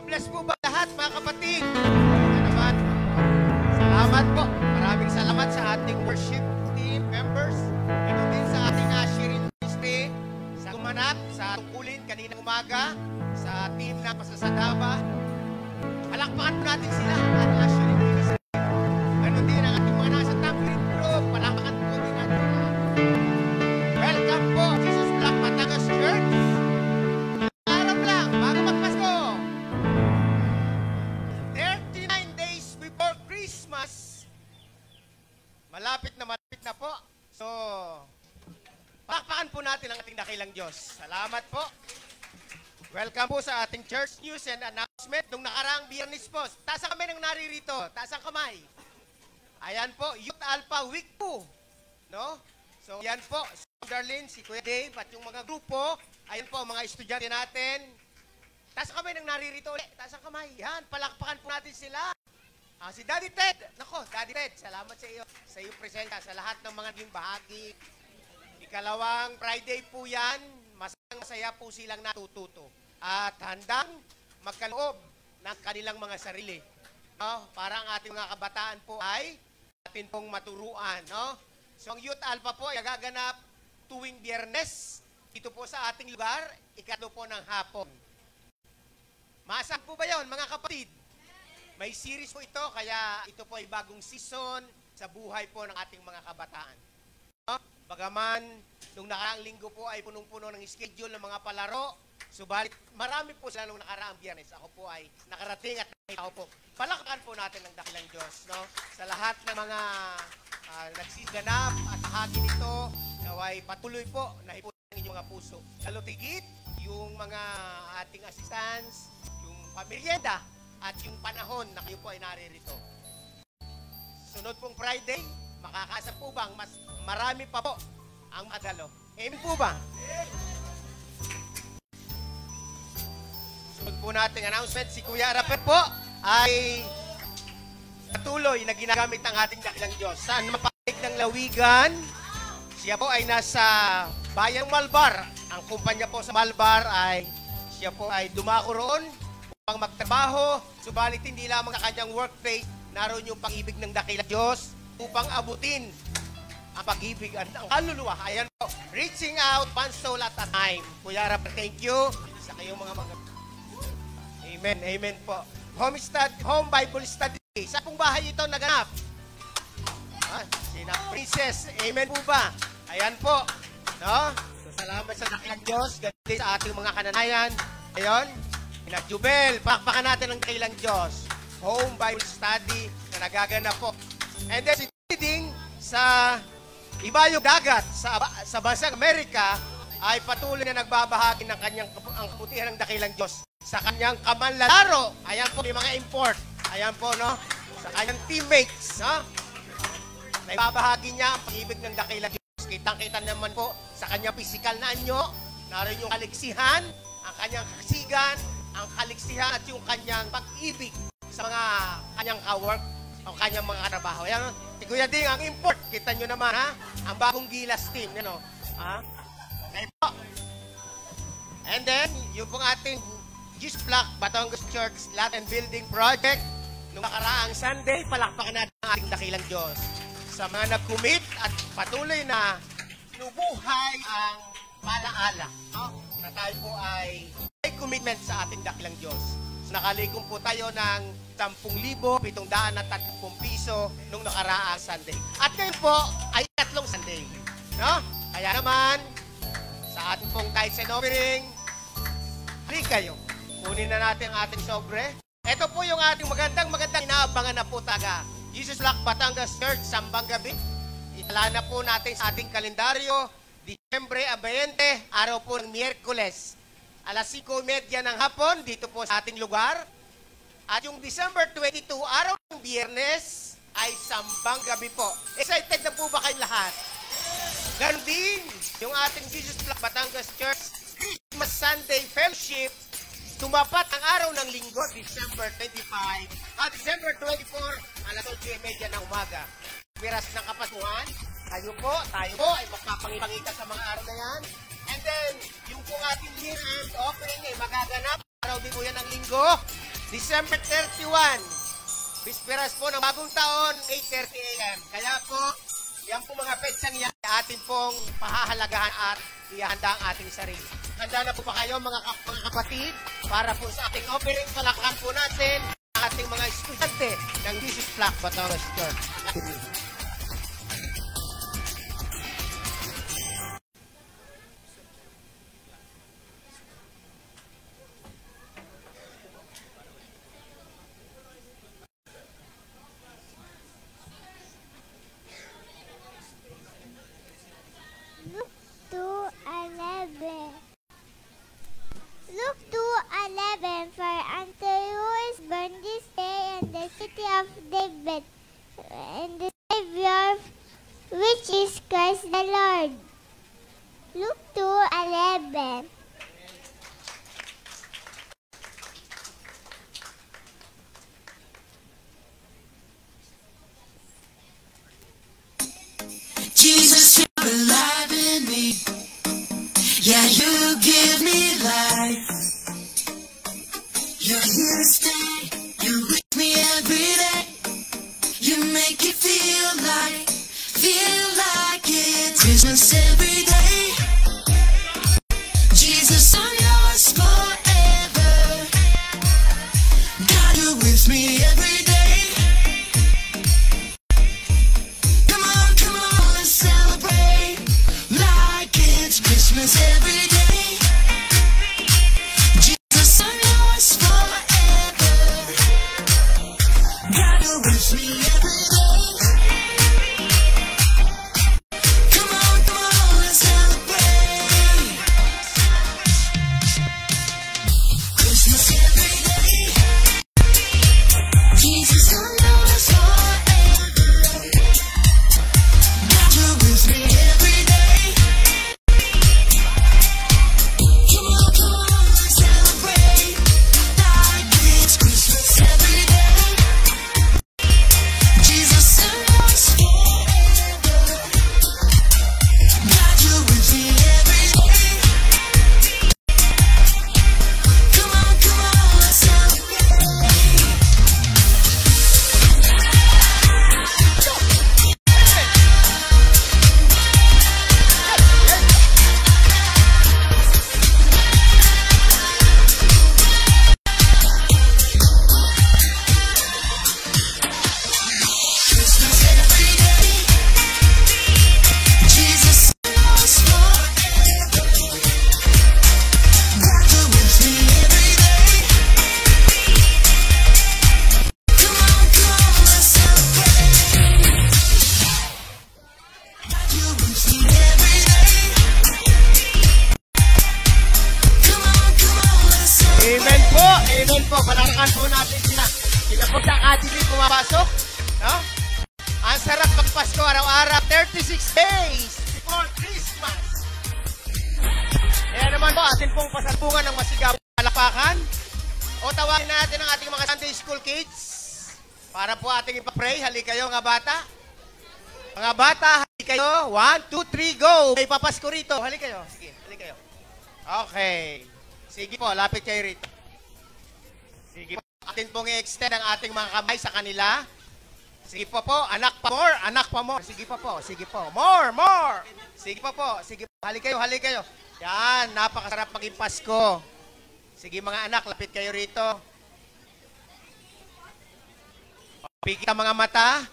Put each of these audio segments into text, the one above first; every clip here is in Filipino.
bless po ba lahat, mga kapatid? Ano naman? Salamat po. Maraming salamat sa ating worship team members. Ano din sa ating sharing ministry, sa gumanap, sa tungkulin kaninang umaga, sa team na Pasasadaba. Palakpakan po natin sila at sharing ministry. Ano din ang ating mga nasa top group. Palakpakan po din natin. Welcome po, Jesus Black Batangas Church. Araw lang, bago magpasko. 39 days before Christmas. Malapit na po. So, palakpakan po natin ang ating dakilang Diyos. Salamat po. Welcome po sa ating church news and announcement. Nung nakaraang Biyernes po, taas ang kamay ng naririto. Taas ang kamay. Ayan po, Youth Alpha Week 2. No? So, yan po, si Darlene, si Kuya Dave, at yung mga grupo, ayan po, mga estudyante natin. Taas ang kamay ng naririto ulit. Taas ang kamay. Yan, palakpakan po natin sila. Si Daddy Ted. Nako, Daddy Ted, salamat sa iyo. Sa iyo presensya, sa lahat ng mga naging bahagi. Ikalawang Friday po yan. Masaya po silang natututo. At handang magkaloob ng kanilang mga sarili. No? Para ang ating mga kabataan po ay atin pong maturuan. No? So ang Youth Alpha po ay gaganap tuwing Biyernes. Dito po sa ating lugar, ikatlo po ng hapon. Maasahan po ba yun, mga kapatid? May series po ito, kaya ito po ay bagong season sa buhay po ng ating mga kabataan. No? Bagaman, nung nakaraang linggo po ay punong-puno ng schedule ng mga palaro, subalit marami po sila nung nakaraang Biyernes. Ako po ay nakarating at ako po. Palakpakan po natin ang dakilang Diyos. No? Sa lahat ng mga nagsiganap at bahagi nito, naway patuloy po na ipunin ang inyong mga puso. Lalo tigit, yung mga ating assistants, yung pamilyenda, at yung panahon na kayo po ay naririto. Sunod pong Friday, makakasa po bang mas marami pa po ang madalo? Amen po ba? Sunod po natin announcement, si Kuya Rapet po ay patuloy na ginagamit ang ating dakilang Diyos. Saan mapalig ng lawigan, siya po ay nasa Bayang Malbar. Ang kumpanya po sa Malbar ay siya po ay dumako roon upang magtrabaho, subalit hindi lamang ang kanyang workplace, naroon yung pag-ibig ng dakilang Diyos upang abutin ang pag-ibig ang kaluluwa. Ayan po, reaching out one soul at a time. Kuya Rapet, thank you sa kayong mga Amen, amen po. Home Bible Study. Sa pong bahay ito naganap? Sina Princess. Amen po ba? Ayan po. No? So, salamat sa dakilang Diyos. Ganti sa ating mga kananayan. Ayon. Jubel. Pakpakan natin ang dakilang Diyos. Home Bible Study na nagaganap po. And then, si Ding sa Ibayong Dagat sa bansang Amerika ay patuloy na nagbabahagi ng kanyang ang kabutihan ng dakilang Diyos sa kanyang kamanlalaro. Ayan po, may mga import. Ayan po, no? Sa kanyang teammates, no? Naibabahagi niya ang pag-ibig ng dakilang Diyos. Kitang-kita naman po sa kanyang physical na anyo, naroon yung kaliksihan, ang kanyang kasigan, ang kaliksihan at yung kanyang pag-ibig sa mga kanyang ka-work, ang kanyang mga trabaho. Ayan, si Kuya Ding, ang import. Kita nyo naman, ha? Ang bagong Gilas team, you know? Ha? Okay po. And then, yung pong ating Jesus Black Batangas Church Lot and Building Project, nung nakaraang Sunday, palakpakan natin ang ating dakilang Diyos. Sa mga nag-commit at patuloy na sinubuhay ang palaala. No? Na tayo po ay may commitment sa ating dakilang Diyos. So, nakalikom po tayo ng 10,730 piso nung nakaraang Sunday. At ngayon po ay 3 Sunday. No? Kaya naman, sa ating pong tithes and offering, free kayo. Kunin na natin ang ating sobre. Ito po yung ating magandang inaabangan na po taga Jesus Black Batangas Church, Sambang Gabi. Itala na po natin sa ating kalendaryo, Disyembre 20, araw po ng Miyerkules. Alas 5:30 ng hapon, dito po sa ating lugar. At yung December 22, araw ng Biyernes, ay Sambang Gabi po. Excited na po ba kayong lahat? Ganon din, yung ating Jesus Black Batangas Church, Christmas Sunday Fellowship, tumapat ang araw ng linggo, December 25, at December 24, alas 8:30 ng umaga. Miras ng kapatuhan, tayo po ay magpapangipangita sa mga araw na yan. And then, yung pong ating year-end offering ay magaganap, araw din po yan ng linggo, December 31, bisperas po ng bagong taon, 8:30 a.m. Kaya po, yan po mga petsang yan, atin pong pahahalagahan at ihanda ang ating sarili. Handa na po ba kayo mga kapatid para po sa ating offering? Palakhan po natin ang ating mga estudyante ng Jesus Black Batangas Church. Luke 2:11. For unto you is born this day in the city of David, and the Savior, which is Christ the Lord. Luke 2:11. Jesus, you're alive in me. Yeah, you give me life. You're here to stay. You're with me every day. You make it feel like it's Christmas every day. Jesus, I'm yours forever. God, you're with me every day. Come on, let's celebrate like it's Christmas every day. Jesus, I'm yours forever. God, you're with me every day. Come on, let's celebrate Christmas every day. Jesus, I'm yours forever. God, you're with me every day. Come on, let's celebrate like it's Christmas every day. Jesus, I'm yours forever. God, you're with me every day. Come on, let's celebrate. Christmas every day. Jesus, I'm yours forever. God, you're with me every day. Come on, let's celebrate. God, you're with me every day. Come on, let's celebrate. Amen po, amen po. Palakhan po natin sila. Sila po sa academy pumapasok. No? Ang sarap magpasko araw-araw, 36 days before Christmas. Kaya naman po, atin pong pasalpungan ng masigawang palakpakan. O tawagin natin ang ating mga Sunday School kids para po ating ipapray. Hali kayo mga bata. Mga bata, hali kayo. 1, 2, 3, go! May papasko rito. Hali kayo. Sige, hali kayo. Okay. Sige po, lapit kayo rito. Sige po, atin pong i-extend ang ating mga kamay sa kanila. Sige po, anak pa more, anak pa more. Sige po, sige po. More. Sige po, sige po. Hali kayo. Yan, napakasarap maging Pasko. Sige mga anak, lapit kayo rito. Pikit ang mga mata.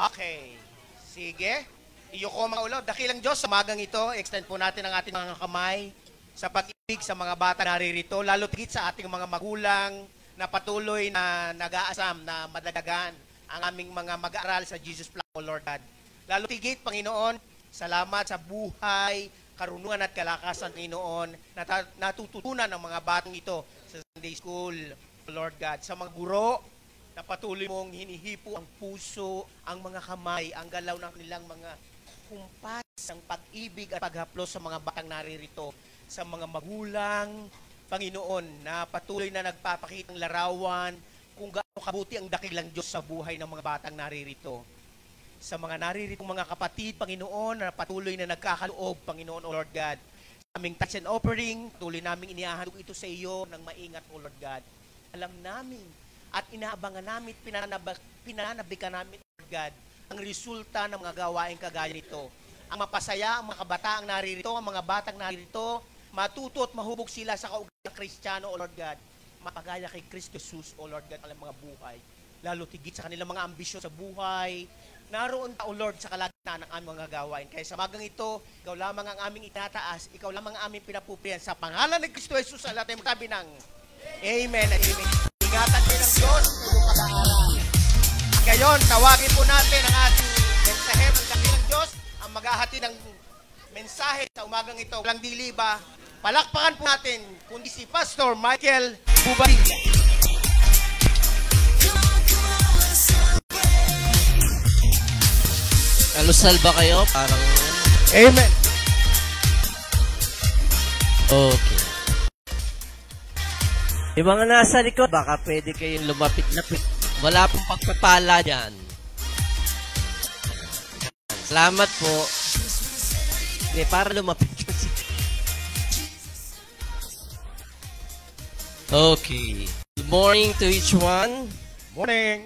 Okay. Sige. Iyuko mga ulo. Dakilang Diyos, sa magang ito, extend po natin ang ating mga kamay sa pag-ibig sa mga bata naririto, lalo tigit sa ating mga magulang na patuloy na nag-aasam na madadagan ang aming mga mag-aaral sa Jesus Black, O Lord God. Lalo tigit, Panginoon, salamat sa buhay, karunungan at kalakasan, Panginoon, na natututunan ng mga batang ito sa Sunday School, O Lord God. Sa mga guro, na patuloy mong hinihipo ang puso, ang mga kamay, ang galaw ng kanilang mga kumpas, ang pag-ibig at paghaplos sa mga batang naririto. Sa mga magulang, Panginoon, na patuloy na nagpapakitang larawan kung gaano kabuti ang dakilang Diyos sa buhay ng mga batang naririto. Sa mga nariritong mga kapatid, Panginoon, na patuloy na nagkakaloob, Panginoon, O Lord God. Sa aming touch and offering, patuloy namin inihahandog ito sa iyo ng maingat, O Lord God. alam namin at inaabangan namin, pinanabikan namin, Lord God, ang resulta ng mga gawain kagaya nito. Ang mapasaya, ang mga kabataang naririto, ang mga batang naririto, matuto at mahubog sila sa kaugali ng Kristiyano, O Lord God. Mapagaya kay Kristo Jesus, O Lord God, ang mga buhay. Lalo tigit sa kanilang mga ambisyon sa buhay. Naroon ka, O Lord, sa kalagitnaan ng aming mga gawain. Kaya sa bagang ito, ikaw lamang ang aming itataas, ikaw lamang ang aming pinapupurihan. Sa pangalan ng Kristo Jesus, sa lahat ay magsabi ng Amen at Amen. Ingatan din ng Diyos sa iyong pag-aaral. Ngayon, tawagin po natin ang ating mensahe ng dakilang Diyos, ang maghahati ng mensahe sa umagang ito. Walang dili ba? Palakpakan po natin, kundi si Pastor Michael Bubadilla. Alusal ba kayo? Parang... Amen. Okay. Yung mga nasa likod, baka pwede kayong lumapit-lapit. Wala pong pagpapala dyan. Salamat po. Okay, para lumapit kasi. Okay. Good morning to each one. Morning.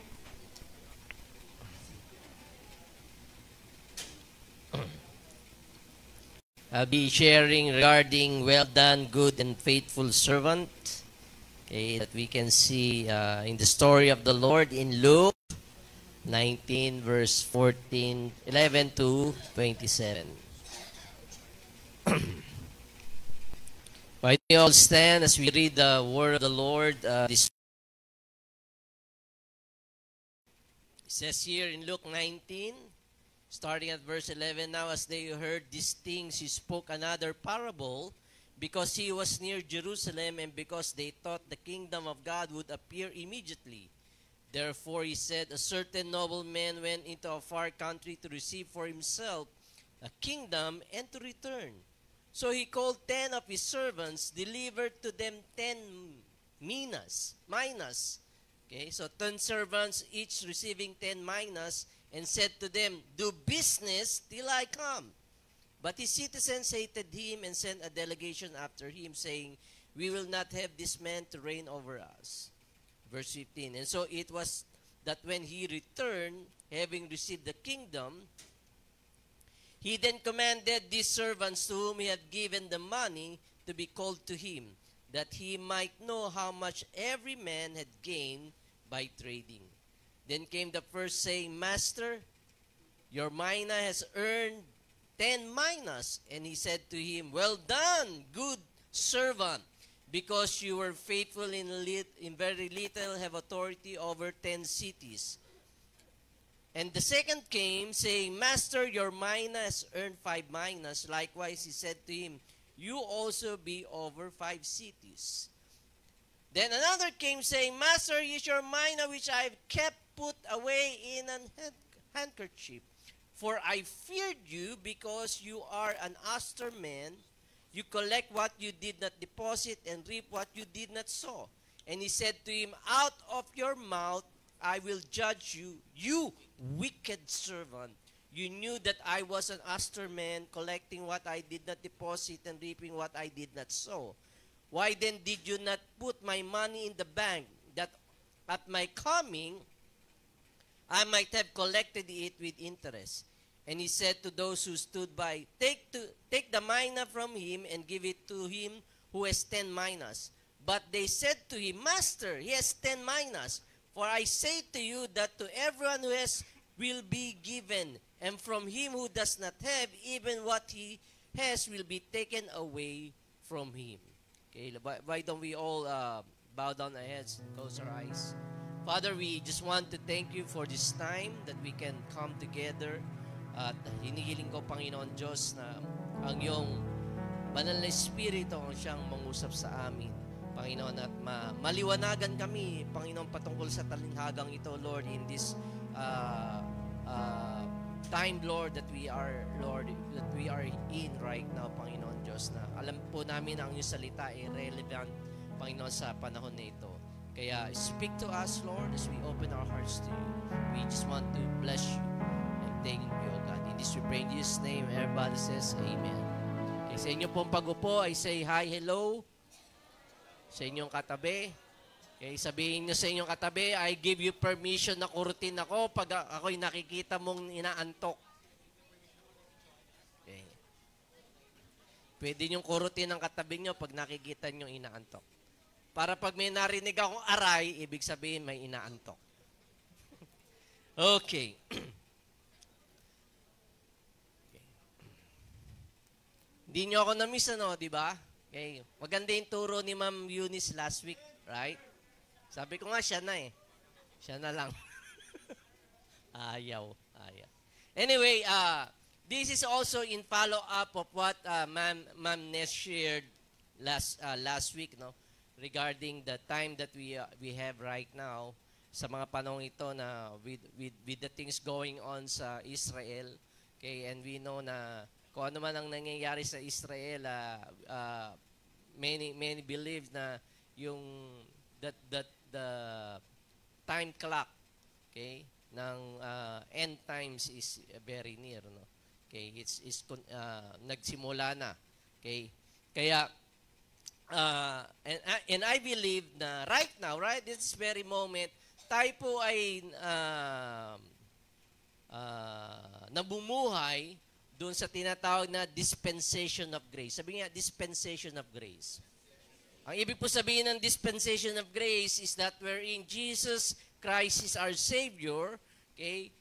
I'll be sharing regarding well done, good and faithful servant. Okay, that we can see in the story of the Lord in Luke 19 verse 11 to 27. Why don't you all stand as we read the word of the Lord? It says here in Luke 19, starting at verse 11, now as they heard these things, he spoke another parable, because he was near Jerusalem, and because they thought the kingdom of God would appear immediately. Therefore he said, a certain nobleman went into a far country to receive for himself a kingdom and to return. So he called 10 of his servants, delivered to them 10 minas. Okay, so 10 servants, each receiving 10 minas, and said to them, do business till I come. But his citizens hated him and sent a delegation after him, saying, we will not have this man to reign over us. Verse 15, and so it was that when he returned, having received the kingdom, he then commanded these servants to whom he had given the money to be called to him, that he might know how much every man had gained by trading. Then came the first, saying, Master, your mina has earned 10 minas. And he said to him, well done, good servant, because you were faithful in very little, have authority over 10 cities. And the second came, saying, Master, your mina has earned 5 minas. Likewise, he said to him, you also be over 5 cities. Then another came, saying, Master, is your mina which I have kept put away in an handkerchief? For I feared you, because you are an austere man. You collect what you did not deposit, and reap what you did not sow. And he said to him, out of your mouth I will judge you, you wicked servant. You knew that I was an austere man, collecting what I did not deposit, and reaping what I did not sow. Why then did you not put my money in the bank, that at my coming I might have collected it with interest? And he said to those who stood by, take the mina from him and give it to him who has 10 minas. But they said to him, Master, he has 10 minas. For I say to you that to everyone who has will be given, and from him who does not have, even what he has will be taken away from him. Okay, why don't we all bow down our heads and close our eyes? Father, we just want to thank you for this time that we can come together. At hinihiling ko, Panginoon Diyos, na ang iyong banal na Espiritu ang siyang mangusap sa amin, Panginoon, at maliwanagan kami, Panginoon, patungkol sa talinhagang ito, Lord, in this time, Lord, that we are in right now, Panginoon Diyos, na alam po namin ang iyong salita ay relevant, Panginoon, sa panahon na ito. Kaya speak to us, Lord, as we open our hearts to you. We just want to bless you and thank you, God. In this we pray in Jesus' name. Everybody says Amen. Okay, sa inyo pong pag-upo, I say hi, hello. Sa inyong katabi, Okay, sabihin nyo sa inyong katabi, I give you permission na kurutin ako pag ako'y nakikita mong inaantok. Okay. Pwede nyo kurutin ang katabi nyo pag nakikita nyo inaantok. Para pag may narinig akong aray, ibig sabihin may inaantok. Okay. Hindi nyo ako na-miss, ano, di ba? Okay. Maganda yung turo ni Ma'am Eunice last week, right? Sabi ko nga, siya na eh. Siya na lang. Ayaw. Anyway, this is also in follow-up of what Ma'am Ness shared last week, no? Regarding the time that we have right now sa mga panahon ito na with the things going on sa Israel. Okay, and we know na kung ano man ang nangyayari sa Israel, many believe na yung that the time clock, okay, ng end times is very near, no? Okay, it's nagsimula na. Okay? Kaya and I believe na right now, right this very moment, tayo po ay nabumuhay doon sa tinatawag na dispensation of grace. Sabi nga, dispensation of grace. Ang ibig po sabihin ng dispensation of grace is that wherein Jesus Christ is our Savior, okay,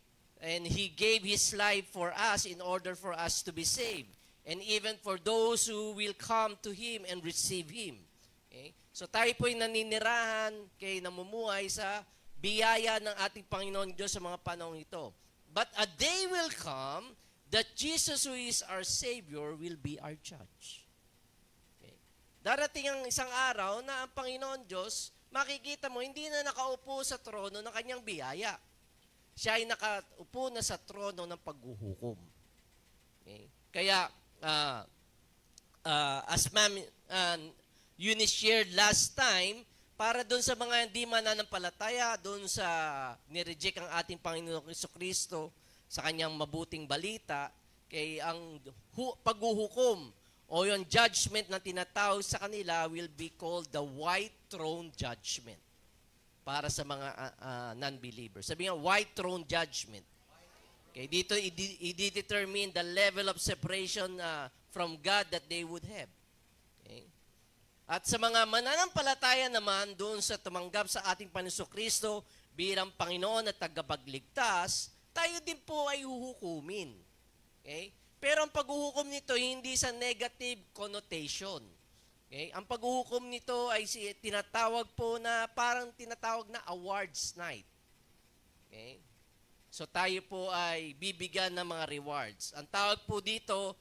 and He gave His life for us in order for us to be saved. And even for those who will come to Him and receive Him. Okay? So tayo po ay naninirahan, kay namumuhay sa biyaya ng ating Panginoon Diyos sa mga panahon ito. But a day will come that Jesus who is our Savior will be our judge. Okay? Darating ang isang araw na ang Panginoon Diyos, makikita mo, hindi na nakaupo sa trono ng kanyang biyaya. Siya ay nakaupo na sa trono ng paghuhukom. Okay? Kaya, as Ma'am Eunice shared last time, para doon sa mga hindi mananampalataya, doon sa nireject ang ating Panginoon Jesucristo sa kanyang mabuting balita, kay ang paghuhukom o yung judgment na tinatawag sa kanila will be called the white throne judgment para sa mga non-believers. Sabi nga, white throne judgment. Okay, dito i-determine the level of separation from God that they would have. Okay? At sa mga mananampalataya naman doon sa tumanggap sa ating Panginoon Kristo bilang Panginoon at tagapagligtas, tayo din po ay huhukumin. Okay? Pero ang paghuhukom nito hindi sa negative connotation. Okay? Ang paghuhukom nito ay tinatawag po na parang tinatawag na awards night. Okay? So tayo po ay bibigyan ng mga rewards. Ang tawag po dito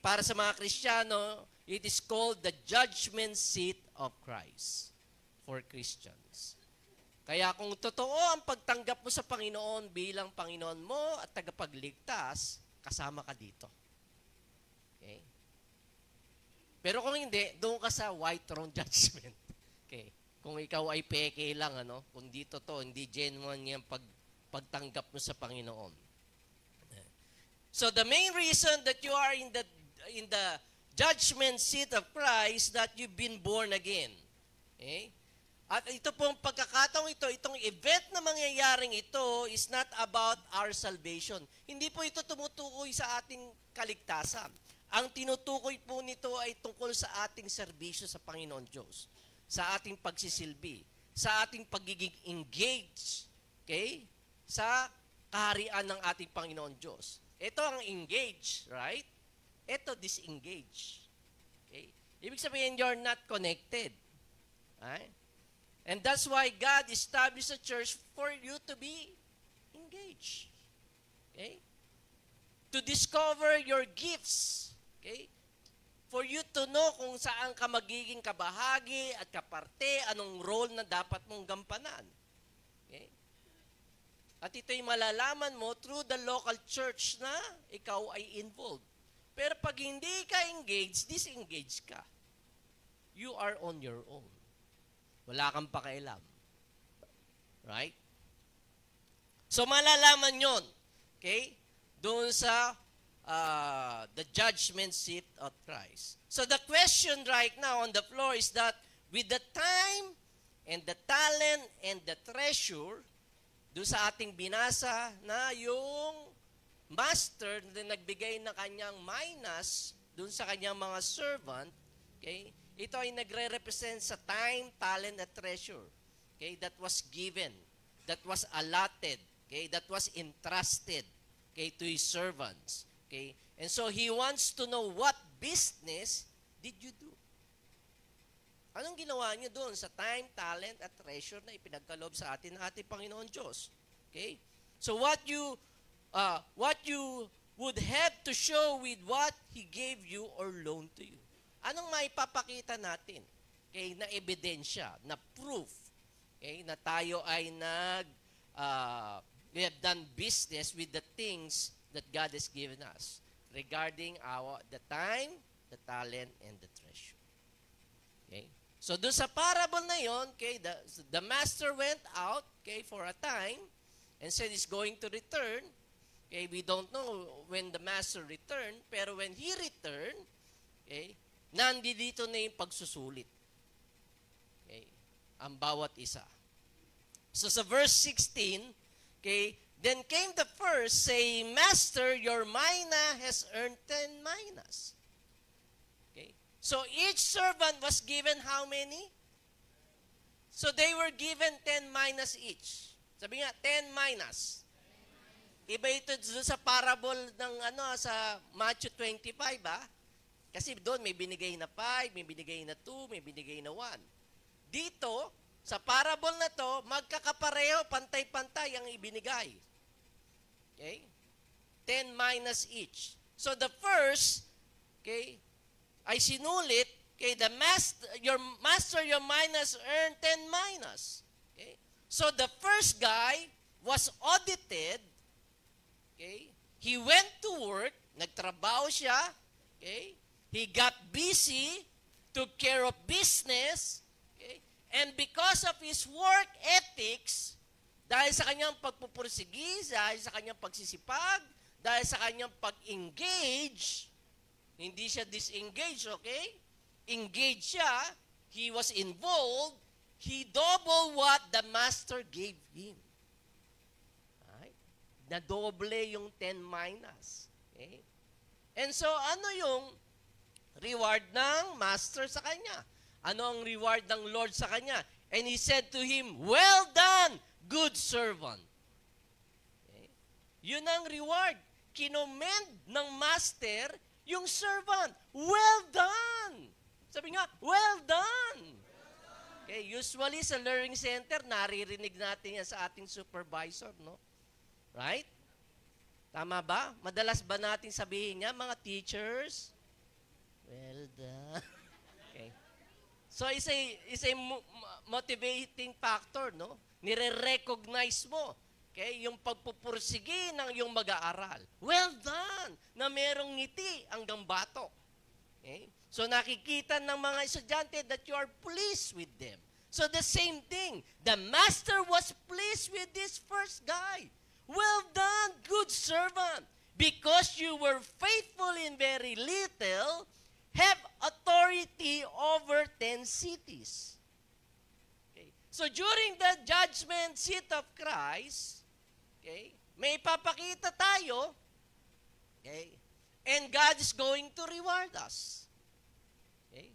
para sa mga Kristiyano, it is called the judgment seat of Christ for Christians. Kaya kung totoo ang pagtanggap mo sa Panginoon bilang Panginoon mo at tagapagligtas, kasama ka dito. Okay? Pero kung hindi, doon ka sa white throne judgment. Okay? Kung ikaw ay peke lang, kung di totoo, hindi genuine yung pagtanggap mo sa Panginoon. So the main reason that you are in the judgment seat of Christ that you've been born again. Okay? At ito pong pagkakataong itong event na mangyayaring ito is not about our salvation. Hindi po ito tumutukoy sa ating kaligtasan. Ang tinutukoy po nito ay tungkol sa ating serbisyo sa Panginoon Diyos, sa ating pagsisilbi, sa ating pagiging engaged, okay, sa kaharian ng ating Panginoon Diyos. Ito ang engage, right? Ito disengage. Okay? Ibig sabihin, you're not connected. Right? And that's why God established a church for you to be engaged. Okay? To discover your gifts. Okay? For you to know kung saan ka magiging kabahagi at kaparte, anong role na dapat mong gampanan. Okay? At ito'y malalaman mo through the local church na ikaw ay involved. Pero pag hindi ka engaged, disengage ka. You are on your own. Wala kang pakialam. Right? So malalaman yon, okay? Doon sa the judgment seat of Christ. So the question right now on the floor is that with the time and the talent and the treasure, doon sa ating binasa na yung master na nagbigay ng kanyang minas doon sa kanyang mga servant, okay, ito ay nagre-represent sa time, talent, at treasure. Okay, that was given, that was allotted, okay, that was entrusted, okay, to his servants. Okay, and so he wants to know what business did you do? Anong ginawa niyo doon sa time, talent, at treasure na ipinagkaloob sa atin ng ating Panginoon Diyos? Okay? So what you would have to show with what He gave you or loaned to you. Anong maipapakita natin? Okay, na ebidensya, na proof. Okay, na tayo ay we have done business with the things that God has given us regarding the time, the talent, and the treasure. Okay? So, doon sa parable na yon, okay, the master went out, okay, for a time and said he's going to return. Okay, we don't know when the master returned, pero when he returned, okay, nandito na yung pagsusulit. Okay, ang bawat isa. So, sa verse 16, okay, then came the first, saying, Master, your mina has earned 10 minas. Okay. So each servant was given how many? So they were given 10 minas each. Sabi nga, 10 minas. Iba ito sa parable ng sa Matthew 25, Kasi doon may binigay na 5, may binigay na 2, may binigay na 1. Dito, sa parable na to, magkakapareho, pantay-pantay ang ibinigay. Okay? 10 minas each. So the first, okay, ay sinulit, okay, your master, your minas earned 10 minas. Okay? So the first guy was audited, okay? He went to work, nagtrabaho siya, okay? He got busy, took care of business, okay? And because of his work ethics, dahil sa kanyang pagpupursigi, dahil sa kanyang pagsisipag, dahil sa kanyang pag-engage, hindi siya disengage, okay? Engage siya, he was involved, he doubled what the master gave him. Right? Nadoble yung 10 minas. Okay? And so, ano yung reward ng master sa kanya? Ano ang reward ng Lord sa kanya? And he said to him, well done, good servant. Okay? Yun ang reward. Kinommend ng master yung servant. Well done! Sabi nga, well done! Okay, usually sa learning center, naririnig natin yan sa ating supervisor, no? Right? Tama ba? Madalas ba natin sabihin niya, mga teachers? Well done. Okay. So, is a motivating factor, no? Nire-recognize mo. Okay, yung pagpupursigi ng iyong mag-aaral. Well done! Na merong ngiti ang gambato. Okay? So nakikita ng mga estudyante that you are pleased with them. So the same thing, the master was pleased with this first guy. Well done, good servant. Because you were faithful in very little, have authority over 10 cities. Okay? So during the judgment seat of Christ, okay, may ipapakita tayo, okay, and God is going to reward us. Okay?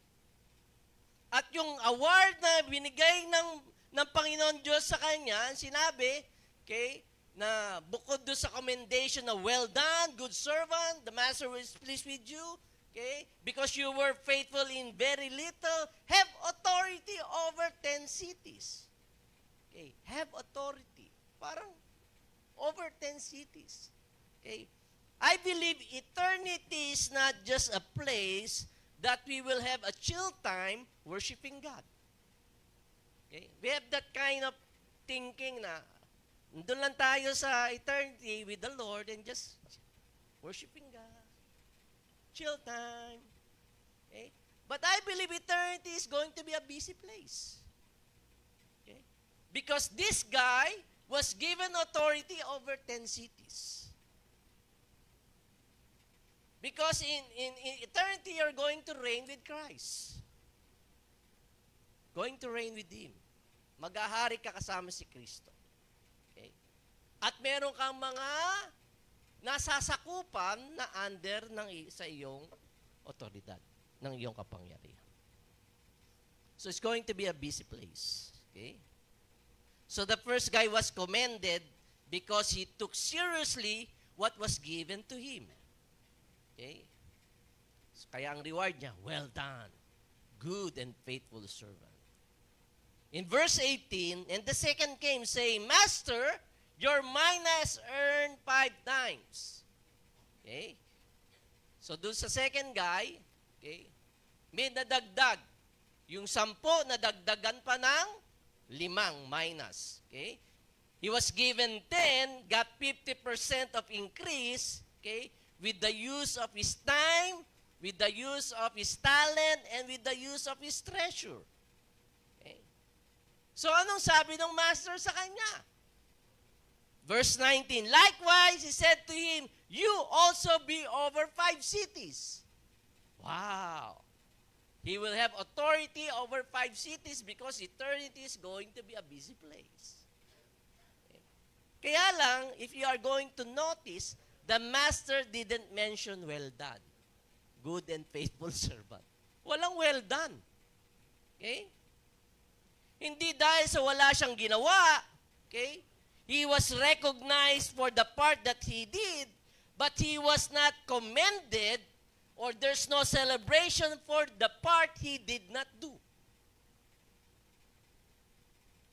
At yung award na binigay ng Panginoon Diyos sa kanya, sinabi, okay, na bukod doon sa commendation na well done, good servant, the master is pleased with you, okay, because you were faithful in very little, have authority over 10 cities. Okay, have authority. Parang over 10 cities. Okay? I believe eternity is not just a place that we will have a chill time worshiping God. Okay? We have that kind of thinking na doon lang tayo sa eternity with the Lord and just worshiping God. Chill time. Okay? But I believe eternity is going to be a busy place. Okay? Because this guy was given authority over 10 cities. Because in eternity, you're going to reign with Christ. Going to reign with Him. Maghahari ka kasama si Kristo. Okay? At meron kang mga nasasakupan na under sa iyong otoridad, ng iyong kapangyarihan. So it's going to be a busy place. Okay? So the first guy was commended because he took seriously what was given to him. Okay? So, kaya ang reward niya, well done, good and faithful servant. In verse 18, and the second came saying, Master, your mina has earned 5 times. Okay? So doon sa second guy, okay, may nadagdag. Yung 10 nadagdagan pa ng 5 minas. Okay? He was given 10, got 50% of increase, okay, with the use of his time, with the use of his talent, and with the use of his treasure. Okay? So anong sabi ng master sa kanya? Verse 19, likewise, he said to him, you also be over 5 cities. Wow. He will have authority over 5 cities because eternity is going to be a busy place. Okay. Kaya lang, if you are going to notice, the master didn't mention well done. Good and faithful servant. Walang well done. Okay? Hindi dahil sa wala siyang ginawa, okay? He was recognized for the part that he did, but he was not commended or there's no celebration for the part he did not do.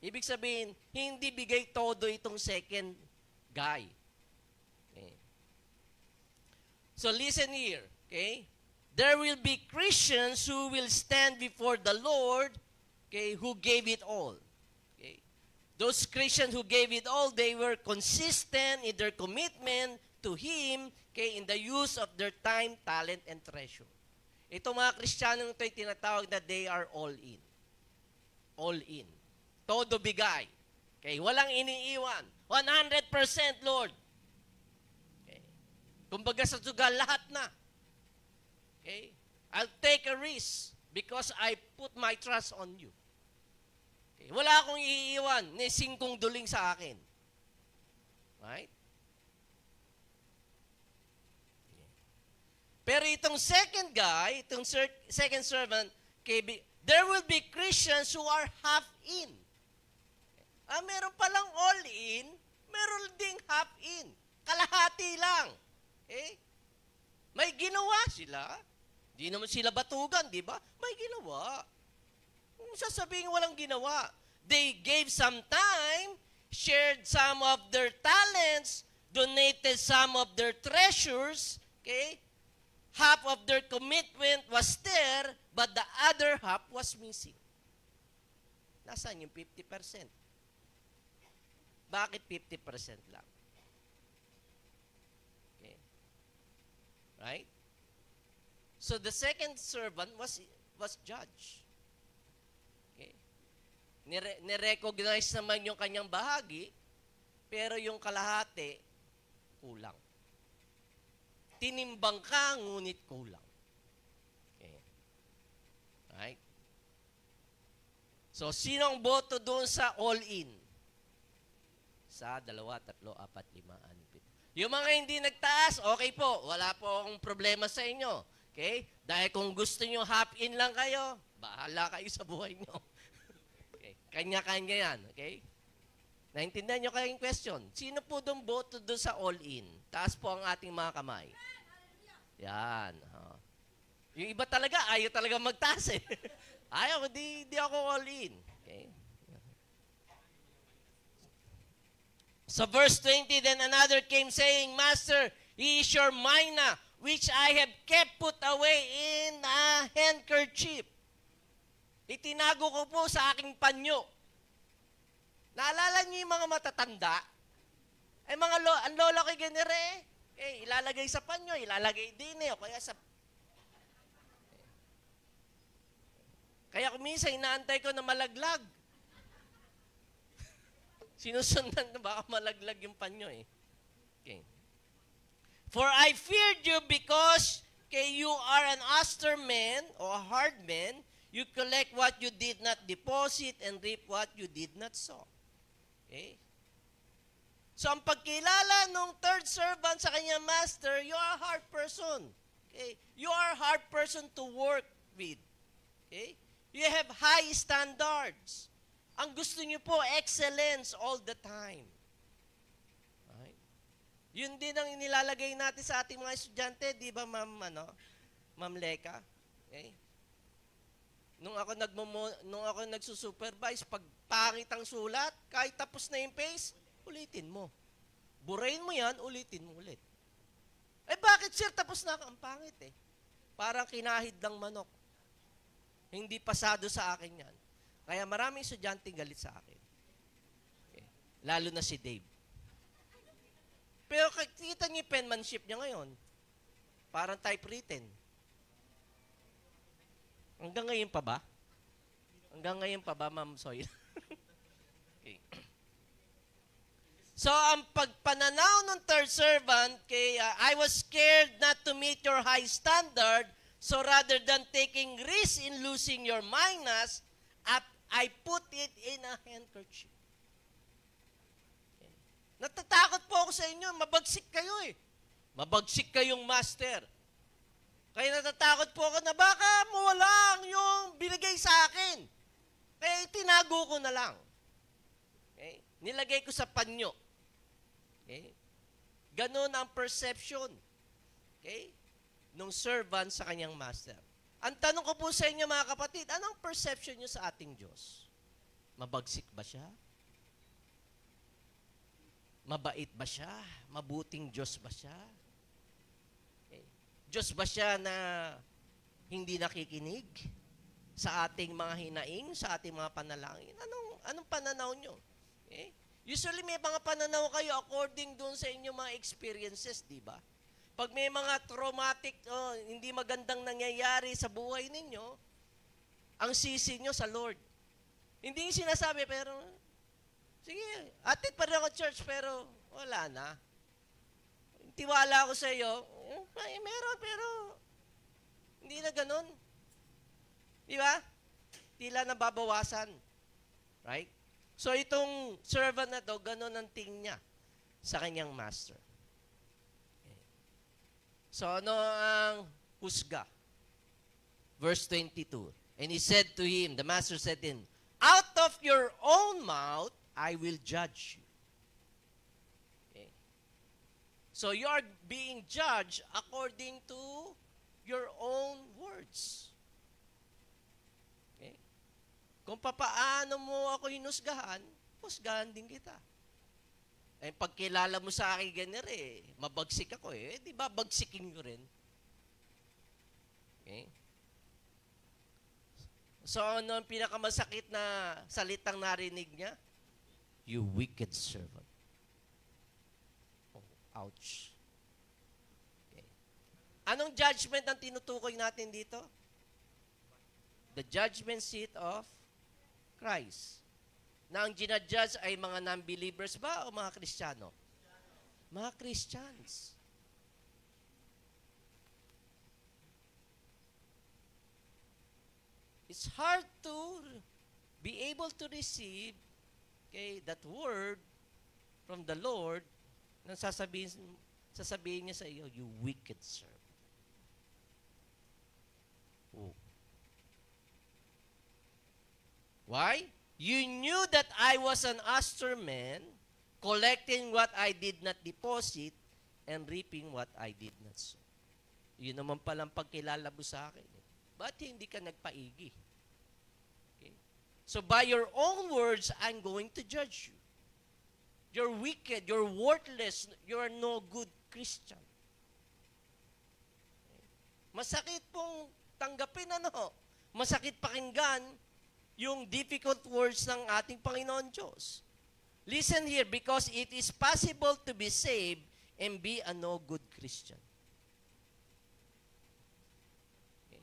Ibig sabihin, hindi bigay todo itong second guy. Okay. So listen here, okay? There will be Christians who will stand before the Lord, okay, who gave it all. Okay? Those Christians who gave it all, they were consistent in their commitment to Him, okay, in the use of their time, talent, and treasure. Ito mga Kristiyanong ito ay tinatawag na they are all in. All in. Todo bigay. Okay? Walang iniiwan. 100% Lord. Okay? Kumbaga sa sugal, lahat na. Okay? I'll take a risk because I put my trust on you. Okay? Wala akong iiwan ni singkong duling sa akin. Right? Pero itong second guy, itong second servant, there will be Christians who are half in. Meron palang all in, meron ding half in. Kalahati lang. Okay? May ginawa sila. Di naman sila batugan, di ba? May ginawa. Kung sasabihin walang ginawa, they gave some time, shared some of their talents, donated some of their treasures, okay? Half of their commitment was there, but the other half was missing. Nasaan yung 50%? Bakit 50% lang? Okay. Right? So the second servant was judged. Okay. Nirecognize naman yung kanyang bahagi, pero yung kalahati, kulang. Tinimbang ka, ngunit kulang. Okay. Right? So, sino ang boto doon sa all-in? Sa 2, 3, 4, 5, 6. Yung mga hindi nagtaas, okay po. Wala po akong problema sa inyo. Okay? Dahil kung gusto nyo half-in lang kayo, bahala kayo sa buhay nyo. Okay? Kanya-kanya yan. Okay? Naintindihan nyo kayong question? Sino po doon boto doon sa all-in? Taas po ang ating mga kamay. Yan. Yung iba talaga, ayaw talaga magtaas eh. Ayaw, di ako all-in. Okay? So verse 20, then another came saying, Master, he is your mina, which I have kept put away in a handkerchief. Itinago ko po sa aking panyo. Naalala niyo yung mga matatanda? Ay mga ang lola ko ganire, ilalagay sa panyo, ilalagay din o kaya sa... Kaya minsan inaantay ko na malaglag. Sinusundan na baka malaglag yung panyo eh. Okay. For I feared you because you are an austere man or a hard man. You collect what you did not deposit and reap what you did not sow. Okay? So, ang pagkilala ng third servant sa kanyang master, you are a hard person. Okay? You are a hard person to work with. Okay? You have high standards. Ang gusto niyo po, excellence all the time. Okay? Yun din ang inilalagay natin sa ating mga estudyante, di ba, Ma'am Leka? Okay? Nung ako nagsusupervise, pag pangit ang sulat, kahit tapos na yung pace, ulitin mo. Burahin mo yan, ulitin mo ulit. Eh bakit sir, tapos na ang pangit eh. Parang kinahid ng manok. Hindi pasado sa akin yan. Kaya maraming estudyante galit sa akin. Okay. Lalo na si Dave. Pero kita niyo yung penmanship niya ngayon. Parang typewritten. Hanggang ngayon pa ba? Hanggang ngayon pa ba, Ma'am Soy? Okay. So, ang pagpananaw ng third servant, I was scared not to meet your high standard, so rather than taking risk in losing your minas, I put it in a handkerchief. Okay. Natatakot po ako sa inyo, mabagsik kayo eh. Mabagsik kayong master. Kaya natatakot po ako na baka mawalang yung binigay sa akin. Kaya itinago ko na lang. Okay? Nilagay ko sa panyo. Okay? Ganon ang perception. Okay? Nung servant sa kanyang master. Ang tanong ko po sa inyo mga kapatid, anong perception nyo sa ating Diyos? Mabagsik ba siya? Mabait ba siya? Mabuting Diyos ba siya? Diyos ba siya na hindi nakikinig sa ating mga hinaing, sa ating mga panalangin? Anong pananaw nyo? Okay? Usually may mga pananaw kayo according doon sa inyong mga experiences, di ba? Pag may mga traumatic, hindi magandang nangyayari sa buhay ninyo, ang sisi nyo sa Lord. Hindi yung sinasabi, pero, sige, atid pa rin ako church, pero wala na. Tiwala ako sa iyo, meron, pero hindi na ganun. Di ba? Tila nababawasan. Right? So, itong servant na to, ganun ang tingin niya sa kanyang master. Okay. So, ano ang husga? Verse 22. And he said to him, the master said to him, out of your own mouth, I will judge you. So you are being judged according to your own words. Okay? Kung papaano mo ako hinusgahan, husgahan din kita. Eh, pagkilala mo sa akin ganyan mabagsik ako di ba bagsikin ko rin? Okay? So ano ang pinakamasakit na salitang narinig niya? You wicked servant. Ouch. Okay. Anong judgment ang tinutukoy natin dito? The judgment seat of Christ. Na ang ginajudge ay mga non-believers ba o mga Kristiyano? Mga Christians. It's hard to be able to receive that word from the Lord nang sasabihin niya sa iyo, you wicked servant. Oh. Why? You knew that I was an austere man, collecting what I did not deposit, and reaping what I did not sow. Yun naman palang pagkilala mo sa akin. Ba't hindi ka nagpaigi? Okay? So by your own words, I'm going to judge you. You're wicked, you're worthless, you're no good Christian. Masakit pong tanggapin, masakit pakinggan yung difficult words ng ating Panginoon Diyos. Listen here, because it is possible to be saved and be a no good Christian. Okay.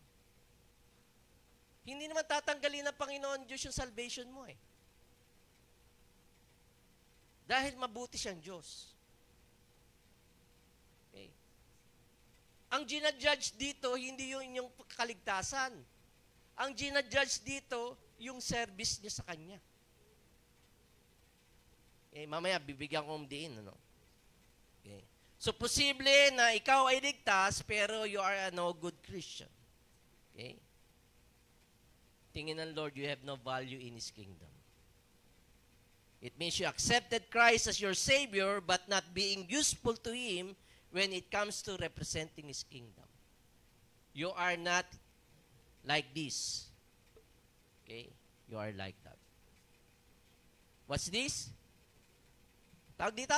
Hindi naman tatanggalin ng Panginoon Diyos yung salvation mo Dahil mabuti siyang Diyos. Okay. Ang ginajudge dito, hindi yung inyong kaligtasan. ang ginajudge dito, yung service niya sa kanya. Okay, mamaya, bibigyan ko din, ano? Okay. So, posible na ikaw ay ligtas, pero you are a no good Christian. Okay? Tingin ng Lord, you have no value in His kingdom. It means you accepted Christ as your Savior, but not being useful to Him when it comes to representing His kingdom. You are not like this. Okay? You are like that. What's this? Tawag dito?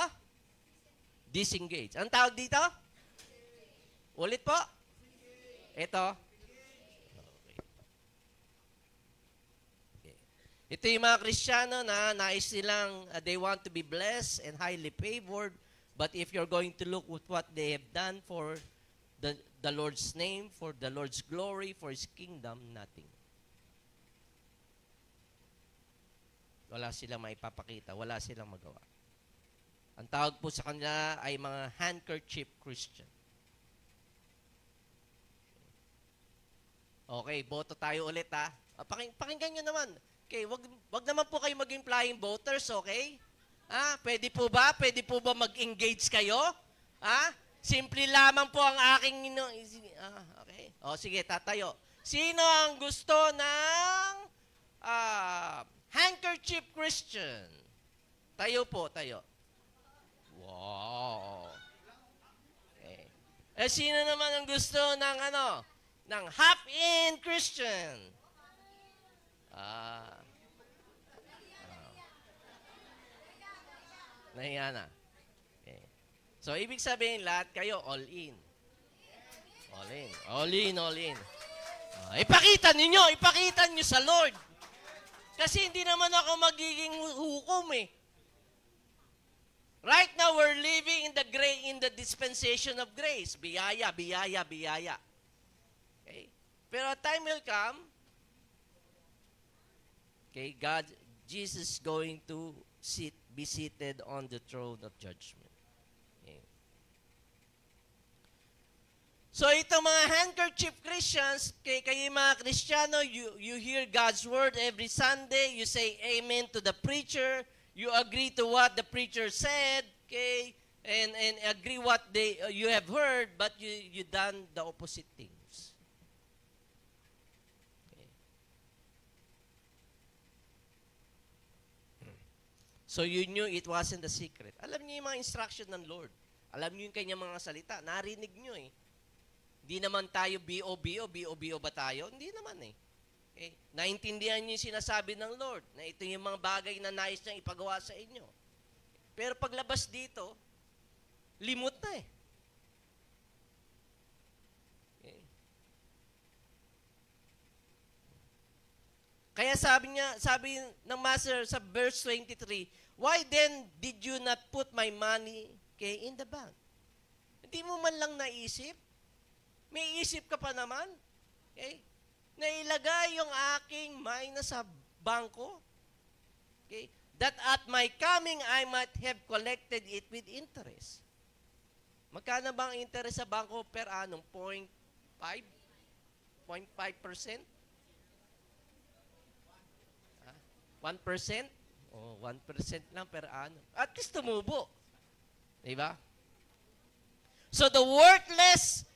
Disengage. Ang tawag dito? Ulit po. Ito. Okay. Ito yung mga Kristiyano na nais nilang, they want to be blessed and highly favored, but if you're going to look at what they have done for the Lord's name, for the Lord's glory, for His kingdom, nothing. Wala silang maipapakita, wala silang magawa. Ang tawag po sa kanila ay mga handkerchief Christian. Okay, boto tayo ulit ha. Pakinggan nyo naman. Okay, wag naman po kayo maging flying voters, okay? Pwede po ba? Pwede po ba mag-engage kayo? Simple lamang po ang aking okay. O sige, tatayo. Sino ang gusto ng handkerchief Christian? Tayo po, tayo. Wow. Okay. Sino naman ang gusto ng ng half-in Christian? Nahiya na. Okay. So, ibig sabihin, lahat kayo, all in. All in. All in, all in. Ipakita nyo sa Lord. Kasi hindi naman ako magiging hukom eh. Right now, we're living in the dispensation of grace. Biyaya, biyaya, biyaya. Okay? Pero time will come, okay, Jesus is going to be seated on the throne of judgment. Okay. So, itong mga handkerchief Christians, kayo mga Kristiyano, you hear God's word every Sunday, you say amen to the preacher, you agree to what the preacher said, okay, and agree what you have heard, but you done the opposite things. Okay. So you knew it wasn't the secret. Alam niyo yung mga instruction ng Lord. Alam niyo yung kanyang mga salita. Narinig niyo eh. Hindi naman tayo B.O. ba tayo? Hindi naman eh. Okay. Naintindihan niyo yung sinasabi ng Lord na ito yung mga bagay na nais niyang ipagawa sa inyo. Pero paglabas dito, limot na eh. Okay. Kaya sabi ng Master sa verse 23, why then did you not put my money in the bank? Hindi mo man lang naisip? May isip ka pa naman? Okay? Nailagay yung aking na sa bangko. Okay? That at my coming, I might have collected it with interest. Magkano ba ang interest sa bangko per annum? 0.5%? 0.5%? 1%? Oh, 1% lang per annum. At least tumubo. Diba? So the worthless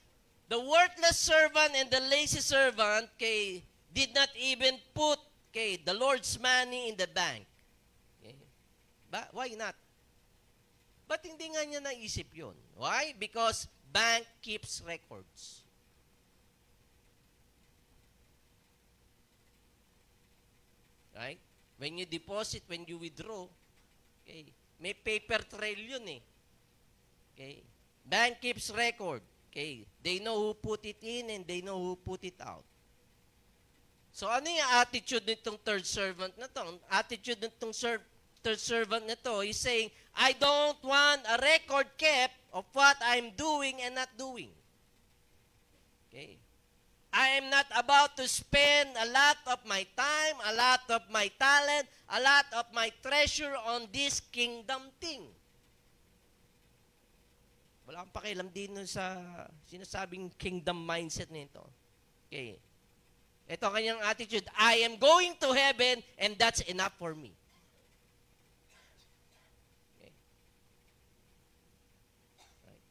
servant and the lazy servant did not even put the Lord's money in the bank. Okay. Why not? But hindi nga niya naisip yun. Why? Because bank keeps records. Right? When you deposit, when you withdraw, may paper trail yun eh. Okay? Bank keeps record. Okay, they know who put it in and they know who put it out. So ano yung attitude nitong third servant na to? Ang attitude nitong third servant na to, he's saying, I don't want a record kept of what I'm doing and not doing. Okay. I am not about to spend a lot of my time, a lot of my talent, a lot of my treasure on this kingdom thing. Wala kang pakialam din sa sinasabing kingdom mindset nito. Okay. Ito ang kanyang attitude, I am going to heaven and that's enough for me. Okay. Right.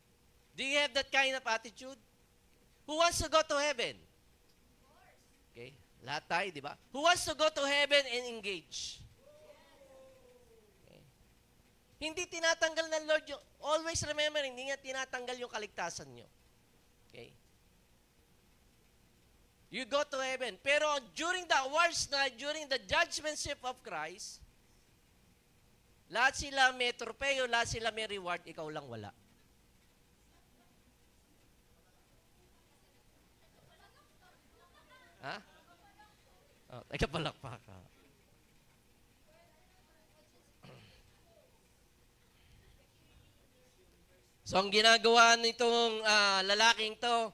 Do you have that kind of attitude? Who wants to go to heaven? Okay. Lahat tayo, di ba? Who wants to go to heaven and engage? Okay. Hindi tinatanggal ng Lord yung, always remember, hindi nga tinatanggal yung kaligtasan nyo. Okay. You go to heaven. Pero during the awards na, during the judgment seat of Christ, lahat sila may tropeo, lahat sila may reward, ikaw lang wala. Ha? Oh, teka, palakpak ka. So, ang ginagawa nitong lalaking to,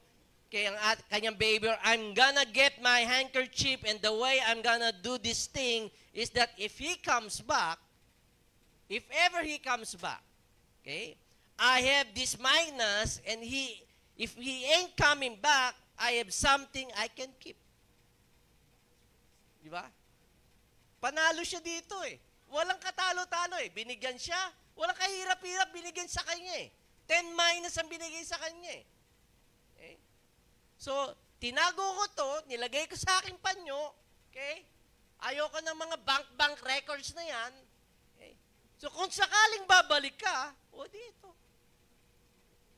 kanyang behavior, I'm gonna get my handkerchief and the way I'm gonna do this thing is that if he comes back, if ever he comes back, okay, I have this minus and if he ain't coming back, I have something I can keep. Di ba? Panalo siya dito eh. Walang katalo-talo eh. Binigyan siya. Walang kahirap-hirap binigyan sa kanya eh. 10 minus ang binigay sa kanya eh. Okay? So, tinago ko to, nilagay ko sa aking panyo, okay? Ayoko ng mga bank records na yan. Okay? So, kung sakaling babalik ka, o dito.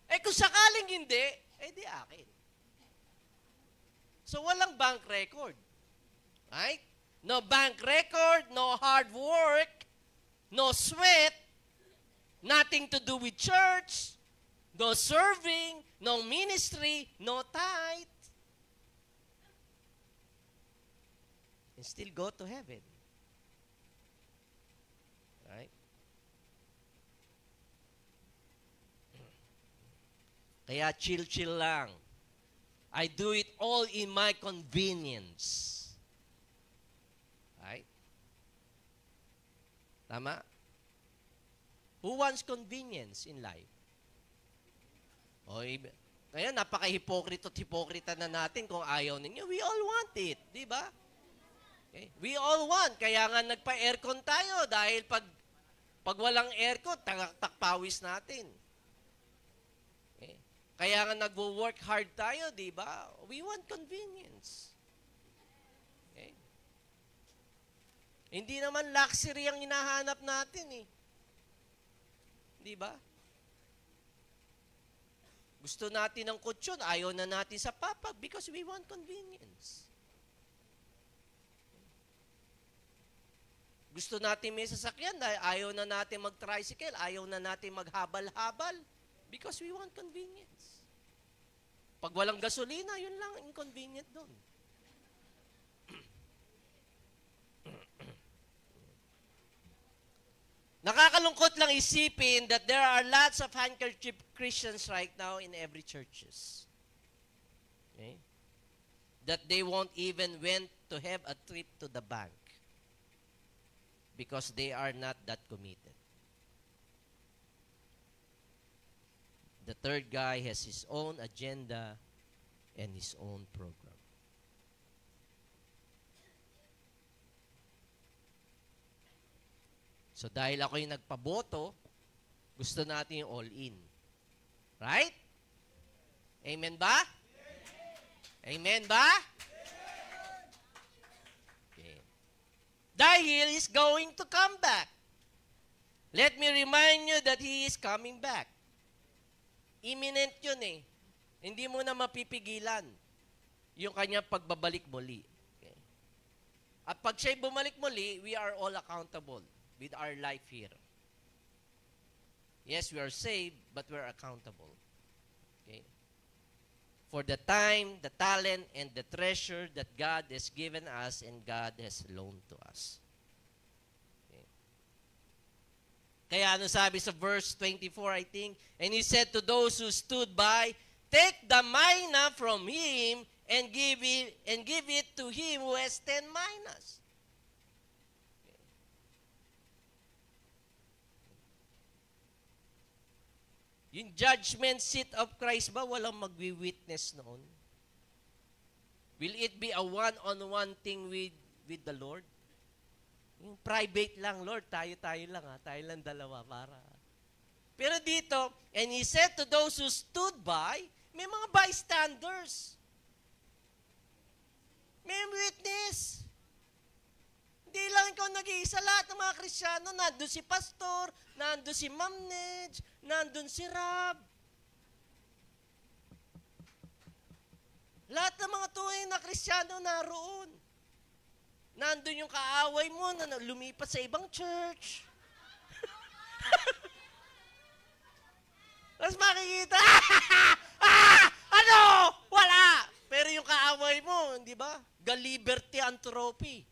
Eh, kung sakaling hindi, eh di akin. So, walang bank record. Right? No bank record, no hard work, no sweat, nothing to do with church, no serving, no ministry, no tithe. And still go to heaven. Right? Kaya chill lang. I do it all in my convenience. Right? Tama? Who wants convenience in life? Ngayon, napaka-hipokrita na natin kung ayaw ninyo. We all want it, di ba? Okay. We all want. Kaya nga nagpa-aircon tayo dahil pag walang aircon, takpawis natin. Okay. Kaya nga nagwo-work hard tayo, di ba? We want convenience. Okay. Hindi naman luxury ang hinahanap natin eh. Di ba? Gusto natin ng kutsyon, ayaw na natin sa papag because we want convenience. Gusto natin may sasakyan, ayaw na natin mag-tricycle, ayaw na natin maghabal-habal because we want convenience. Pag walang gasolina, yun lang inconvenient doon. Nakakalungkot lang isipin that there are lots of handkerchief Christians right now in every churches. Okay? That they won't even went to have a trip to the bank because they are not that committed. The third guy has his own agenda and his own program. So dahil ako yung nagpaboto, gusto natin yung all-in. Right? Amen ba? Amen ba? Okay. Dahil he's going to come back. Let me remind you that he is coming back. Imminent yun eh. Hindi mo na mapipigilan yung kanyang pagbabalik muli. Okay. At pag siya'y bumalik muli, we are all accountable with our life here. Yes, we are saved, but we are accountable. Okay? For the time, the talent, and the treasure that God has given us and God has loaned to us. Okay? Kaya ano sabi sa verse 24, I think, and he said to those who stood by, take the mina from him and give it to him who has 10 minas. Yung judgment seat of Christ ba, walang magwi-witness noon? Will it be a one-on-one thing with the Lord? Yung private lang, Lord, tayo lang ha. Tayo lang dalawa para. Pero dito, and he said to those who stood by, may mga bystanders. May witness. Hindi lang ikaw nag-iisa. Lahat ng mga Kristyano, nandun si Pastor, nandun si Ma'am Nedge, nandun si Rab. Lahat ng mga tunay na Kristyano naroon. Nandun yung kaaway mo na lumipat sa ibang church. Tapos makikita, ano? Wala! Pero yung kaaway mo, di ba? Liberty Anthropy.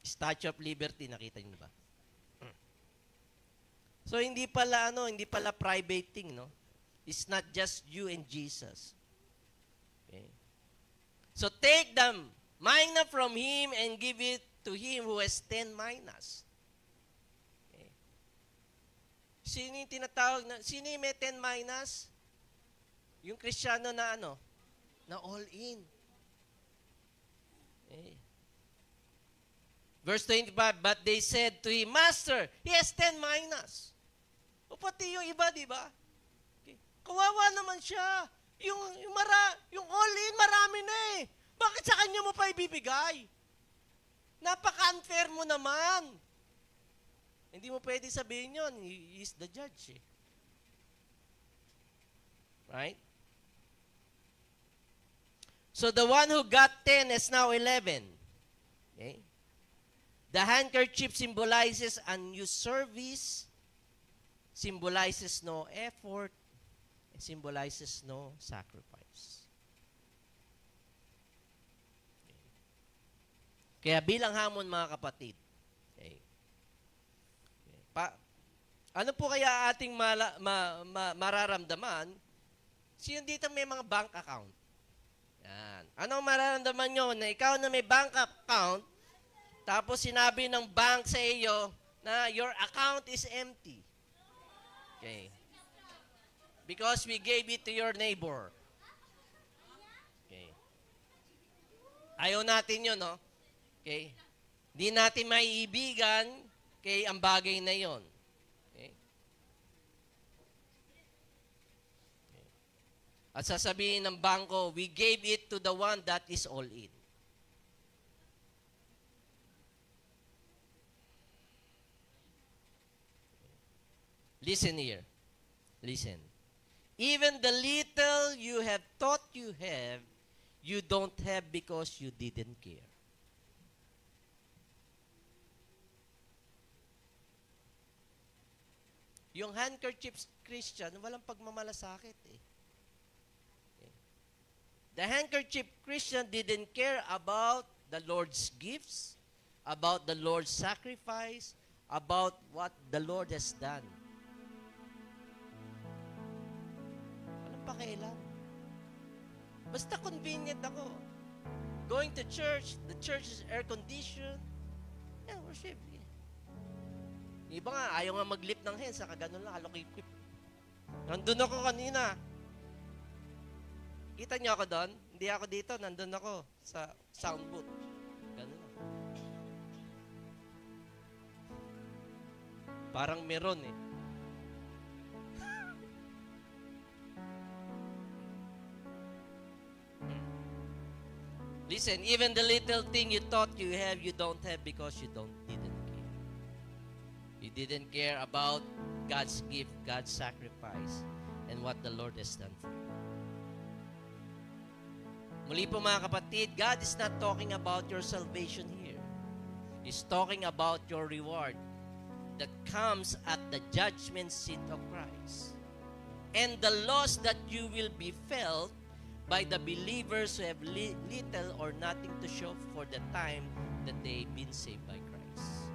Statue of Liberty, nakita niyo ba? So hindi pala private thing, no? It's not just you and Jesus. Okay. So take the mina from him and give it to him who has 10 minas. Okay. Sino yung tinatawag na, sino yung may 10 minas? Yung Kristiyano na na all in. Okay. Verse 25, but they said to him, Master, he has 10 minas. O pati yung iba, di ba? Okay. Kawawa naman siya. Yung all-in, marami na eh. Bakit sa kanya mo pa ibibigay? Napaka-unfair mo naman. Hindi mo pwede sabihin yun. He is the judge eh. Right? So the one who got 10 is now 11. Okay? The handkerchief symbolizes a new service, symbolizes no effort, and symbolizes no sacrifice. Okay. Kaya bilang hamon mga kapatid, okay. Okay. Ano po kaya ating mararamdaman? Sino dito may mga bank account? Yan. Anong mararamdaman nyo na ikaw na may bank account, tapos sinabi ng bank sa iyo na your account is empty. Okay. Because we gave it to your neighbor. Okay. Ayaw natin yun, no? Okay. Hindi natin maiibigan kay ang bagay na yon. Okay. Okay. At sasabihin ng bangko, we gave it to the one that is all in. Listen here. Listen. Even the little you have thought you have, you don't have because you didn't care. Yung handkerchief Christian, walang pagmamalasakit eh. Okay. The handkerchief Christian didn't care about the Lord's gifts, about the Lord's sacrifice, about what the Lord has done. Pakailan. Basta convenient ako. Going to church, the church is air-conditioned. Yeah, worship. Yeah. Iba nga, ayaw nga mag-lift ng hands, saka ganun lang, halok-ipip. Nandun ako kanina. Kita niyo ako doon? Hindi ako dito, nandun ako sa sound booth. Ganun lang. Parang meron eh. Listen, even the little thing you thought you have, you don't have because you didn't care. You didn't care about God's gift, God's sacrifice, and what the Lord has done for you. Muli po mga kapatid, God is not talking about your salvation here. He's talking about your reward that comes at the judgment seat of Christ. And the loss that you will be felt by the believers who have little or nothing to show for the time that they've been saved by Christ.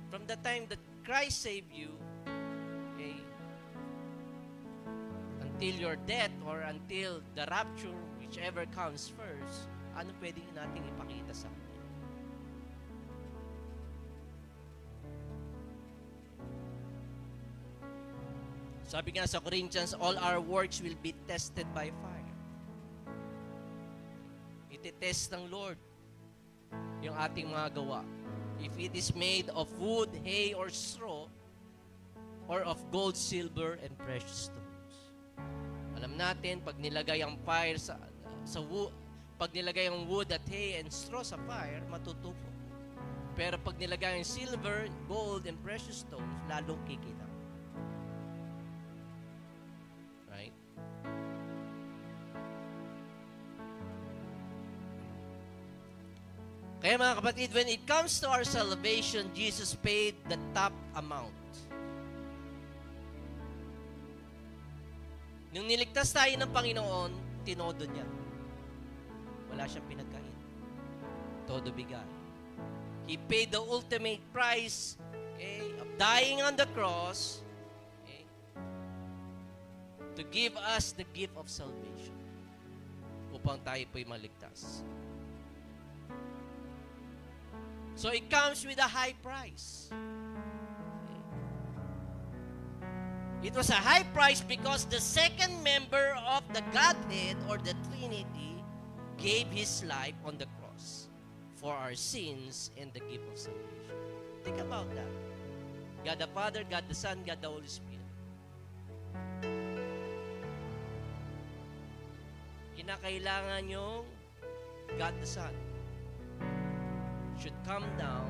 From the time that Christ saved you, okay, until your death or until the rapture, whichever comes first, ano pwedeng nating ipakita sa Kanya? Sabi nga sa Corinthians, all our works will be tested by fire. Iti-test ng Lord yung ating mga gawa. If it is made of wood, hay, or straw, or of gold, silver, and precious stones. Alam natin, pag nilagay ang fire pag nilagay ang wood at hay and straw sa fire, matutupo. Pero pag nilagay ang silver, gold, and precious stones, lalong kikita. Right? Kaya mga kapatid, when it comes to our salvation, Jesus paid the top amount. Nung niligtas tayo ng Panginoon, tinodo niya. Wala siyang pinagkain. Todo bigay. He paid the ultimate price, okay, of dying on the cross, okay, to give us the gift of salvation upang tayo po'y maligtas. So it comes with a high price. Okay. It was a high price because the second member of the Godhead or the Trinity gave his life on the cross for our sins and the gift of salvation. Think about that. God the Father, God the Son, God the Holy Spirit. Kinakailangan yung God the Son should come down,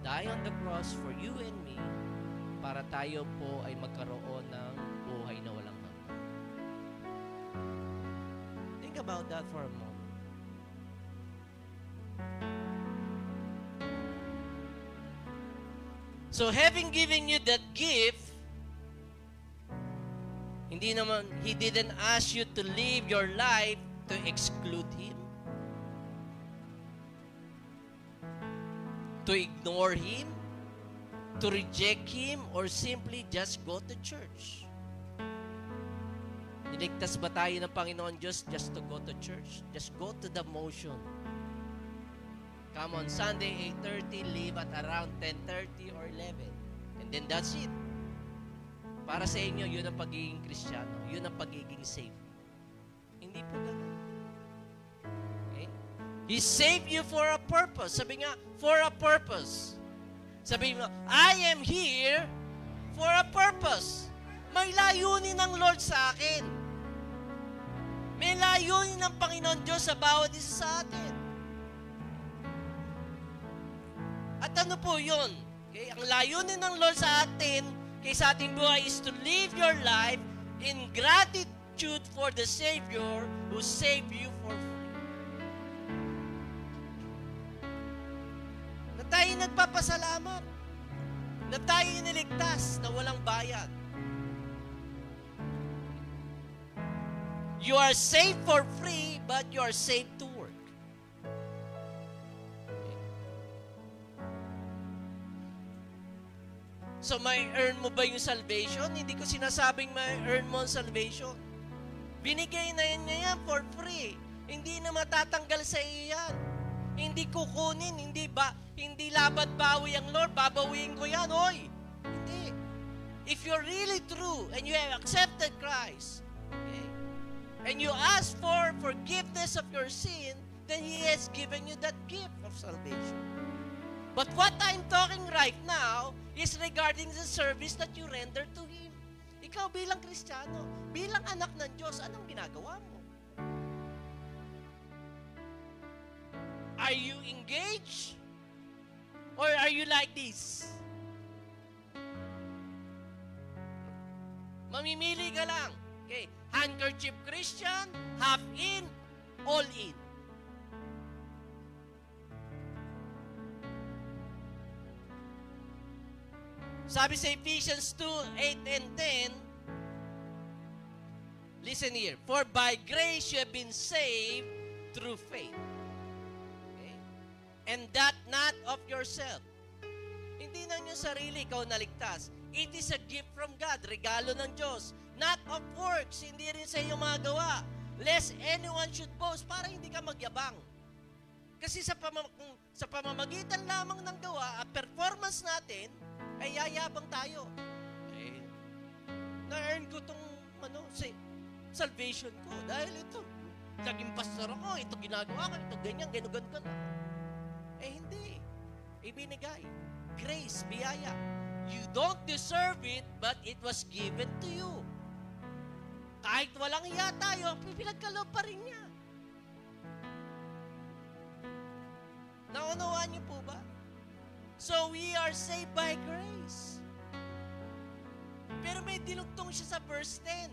die on the cross for you and me, para tayo po ay magkaroon ng buhay na walang hanggan. Think about that for a moment. So having given you that gift, He didn't ask you to live your life to exclude Him, to ignore Him, to reject Him, or simply just go to church. Niligtas ba tayo ng Panginoon Diyos just to go to church? Just go to the motion. Come on Sunday, 8:30, leave at around 10:30 or 11. And then that's it. Para sa inyo, yun ang pagiging Kristiyano. Yun ang pagiging saved. Hindi po ganun. Okay? He saved you for a purpose. Sabi nga, for a purpose. Sabi mo, I am here for a purpose. May layunin ng Lord sa akin. May layunin ng Panginoon Diyos sa bawat isa sa atin. At ano po yun? Okay? Ang layunin ng Lord sa atin, sa ating buhay, is to live your life in gratitude for the Savior who saved you for free. Na tayo nagpapasalamat. Na tayo niligtas na walang bayad. You are saved for free, but you are saved to work. So, may earn mo ba yung salvation? Hindi ko sinasabing may earn mo ang salvation. Binigay na niya yan for free. Hindi na matatanggal sa iyo yan. Hindi kukunin, hindi laban bawi ang Lord, babawiin ko yan, oy. Hindi. If you're really true and you have accepted Christ, okay, and you ask for forgiveness of your sin, then He has given you that gift of salvation. But what I'm talking right now is regarding the service that you render to Him. Ikaw bilang Kristiyano, bilang anak ng Diyos, anong ginagawa mo? Are you engaged? Or are you like this? Mamimili ka lang. Okay, handkerchief Christian, half in, all in. Sabi sa Ephesians 2:8 and 10, listen here, for by grace you have been saved through faith. Okay? And that not of yourself. Hindi na yung sarili, ikaw naligtas. It is a gift from God, regalo ng Diyos. Not of works, hindi rin sa iyong mga gawa. Lest anyone should boast, para hindi ka magyabang. Kasi sa pamamagitan lamang ng gawa at performance natin, ay yayabang tayo. Okay. Na-earn ko tong salvation ko. Dahil ito, naging pastor ako, ito ginagawa ko, ito ganyan, ganun. Hindi. Ibinigay. Grace, biyaya. You don't deserve it, but it was given to you. Kahit walang hiya tayo, pinagkaloob pa rin niya. Naunawaan niyo po ba? So we are saved by grace. Pero may dinugtong siya sa verse 10.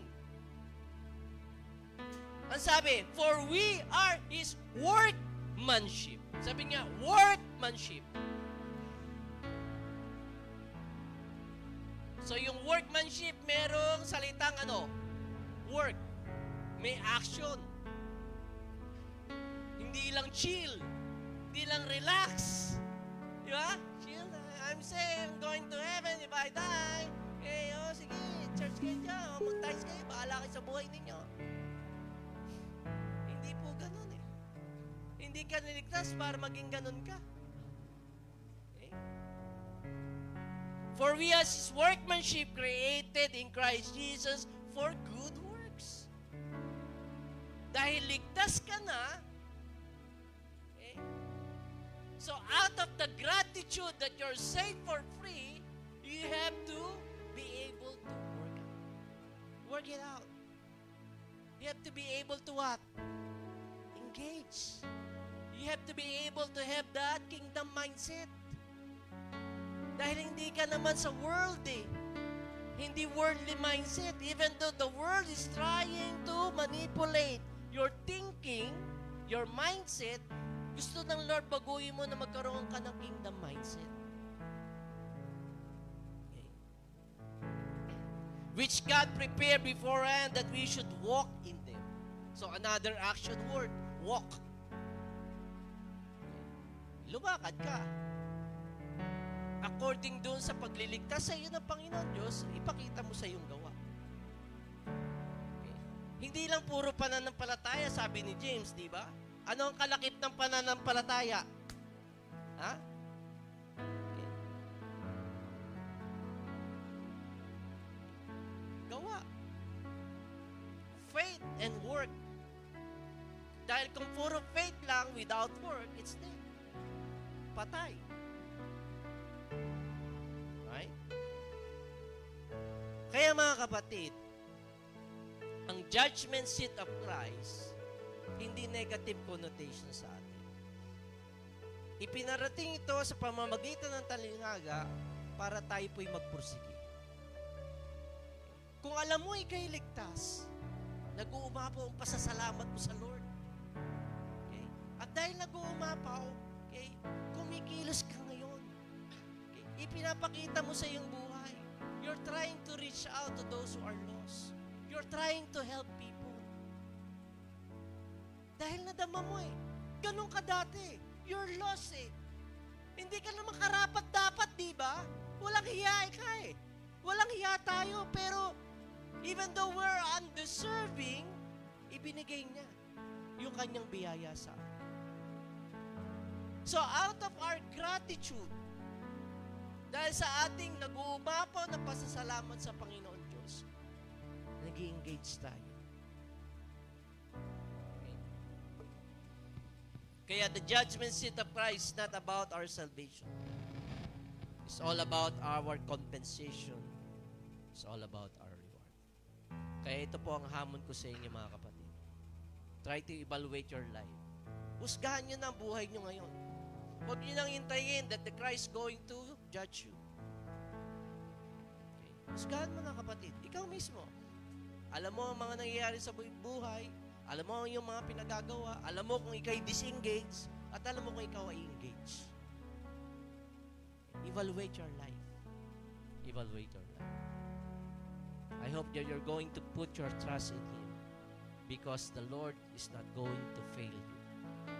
Ang sabi, for we are His workmanship. Sabi niya, workmanship. So yung workmanship, merong salitang work. May action. Hindi lang chill. Hindi lang relax. Di ba? Chill. I'm saying, I'm going to heaven if I die. Sige, church kayo dyan. Mag-times kayo. Bahala kayo sa buhay ninyo. Hindi po ganun eh. Hindi ka niligtas para maging ganun ka. Okay? For we as His workmanship created in Christ Jesus for good works. Dahil ligtas ka na, so out of the gratitude that you're saved for free, you have to be able to work it out. You have to be able to what? Engage. You have to be able to have that kingdom mindset. Dahil hindi ka naman sa world eh. Hindi worldly mindset. Even though the world is trying to manipulate your thinking, your mindset, gusto ng Lord baguhin mo na magkaroon ka ng kingdom mindset. Okay. Which God prepared beforehand that we should walk in them. So another action word, walk. Lumakad ka. According doon sa pagliligtas sa iyo ng Panginoon Diyos, ipakita mo sa iyong gawa. Okay. Hindi lang puro pananampalataya, sabi ni James, di ba? Ano ang kalakip ng pananampalataya? Ha? Okay. Gawa. Faith and work. Dahil kung puro faith lang without work, it's dead. Patay. Right? Kaya mga kapatid, ang judgment seat of Christ, hindi negative connotation sa atin. Ipinarating ito sa pamamagitan ng talinghaga para tayo po'y magpursige. Kung alam mo ika'y ligtas, nag-uumapaw ang pasasalamat mo sa Lord. Okay? At dahil nag-uumapaw, okay, kumikilos ka ngayon. Okay? Ipinapakita mo sa iyong buhay. You're trying to reach out to those who are lost. You're trying to help people. Dahil nadama mo eh. Ganun ka dati. You're lost eh. Hindi ka naman karapat dapat, di ba? Walang hiya ka eh. Walang hiya tayo, pero even though we're undeserving, ibinigay niya yung kanyang biyaya sa atin. So out of our gratitude, dahil sa ating nag-uumapaw na pasasalamat sa Panginoon Diyos, nag-i-engage tayo. Okay. Kaya the judgment seat of Christ is not about our salvation. It's all about our compensation. It's all about our reward. Kaya ito po ang hamon ko sa inyo mga kapatid. Try to evaluate your life. Husgahan nyo na ang buhay nyo ngayon. Huwag nyo nang hintayin that the Christ going to judge you. Okay. Husgahan mo na kapatid. Ikaw mismo. Alam mo ang mga nangyayari sa buhay. Alam mo yung mga pinagagawa. Alam mo kung ikaw'y disengage. At alam mo kung ikaw ay engage. Evaluate your life. Evaluate your life. I hope that you're going to put your trust in Him because the Lord is not going to fail you.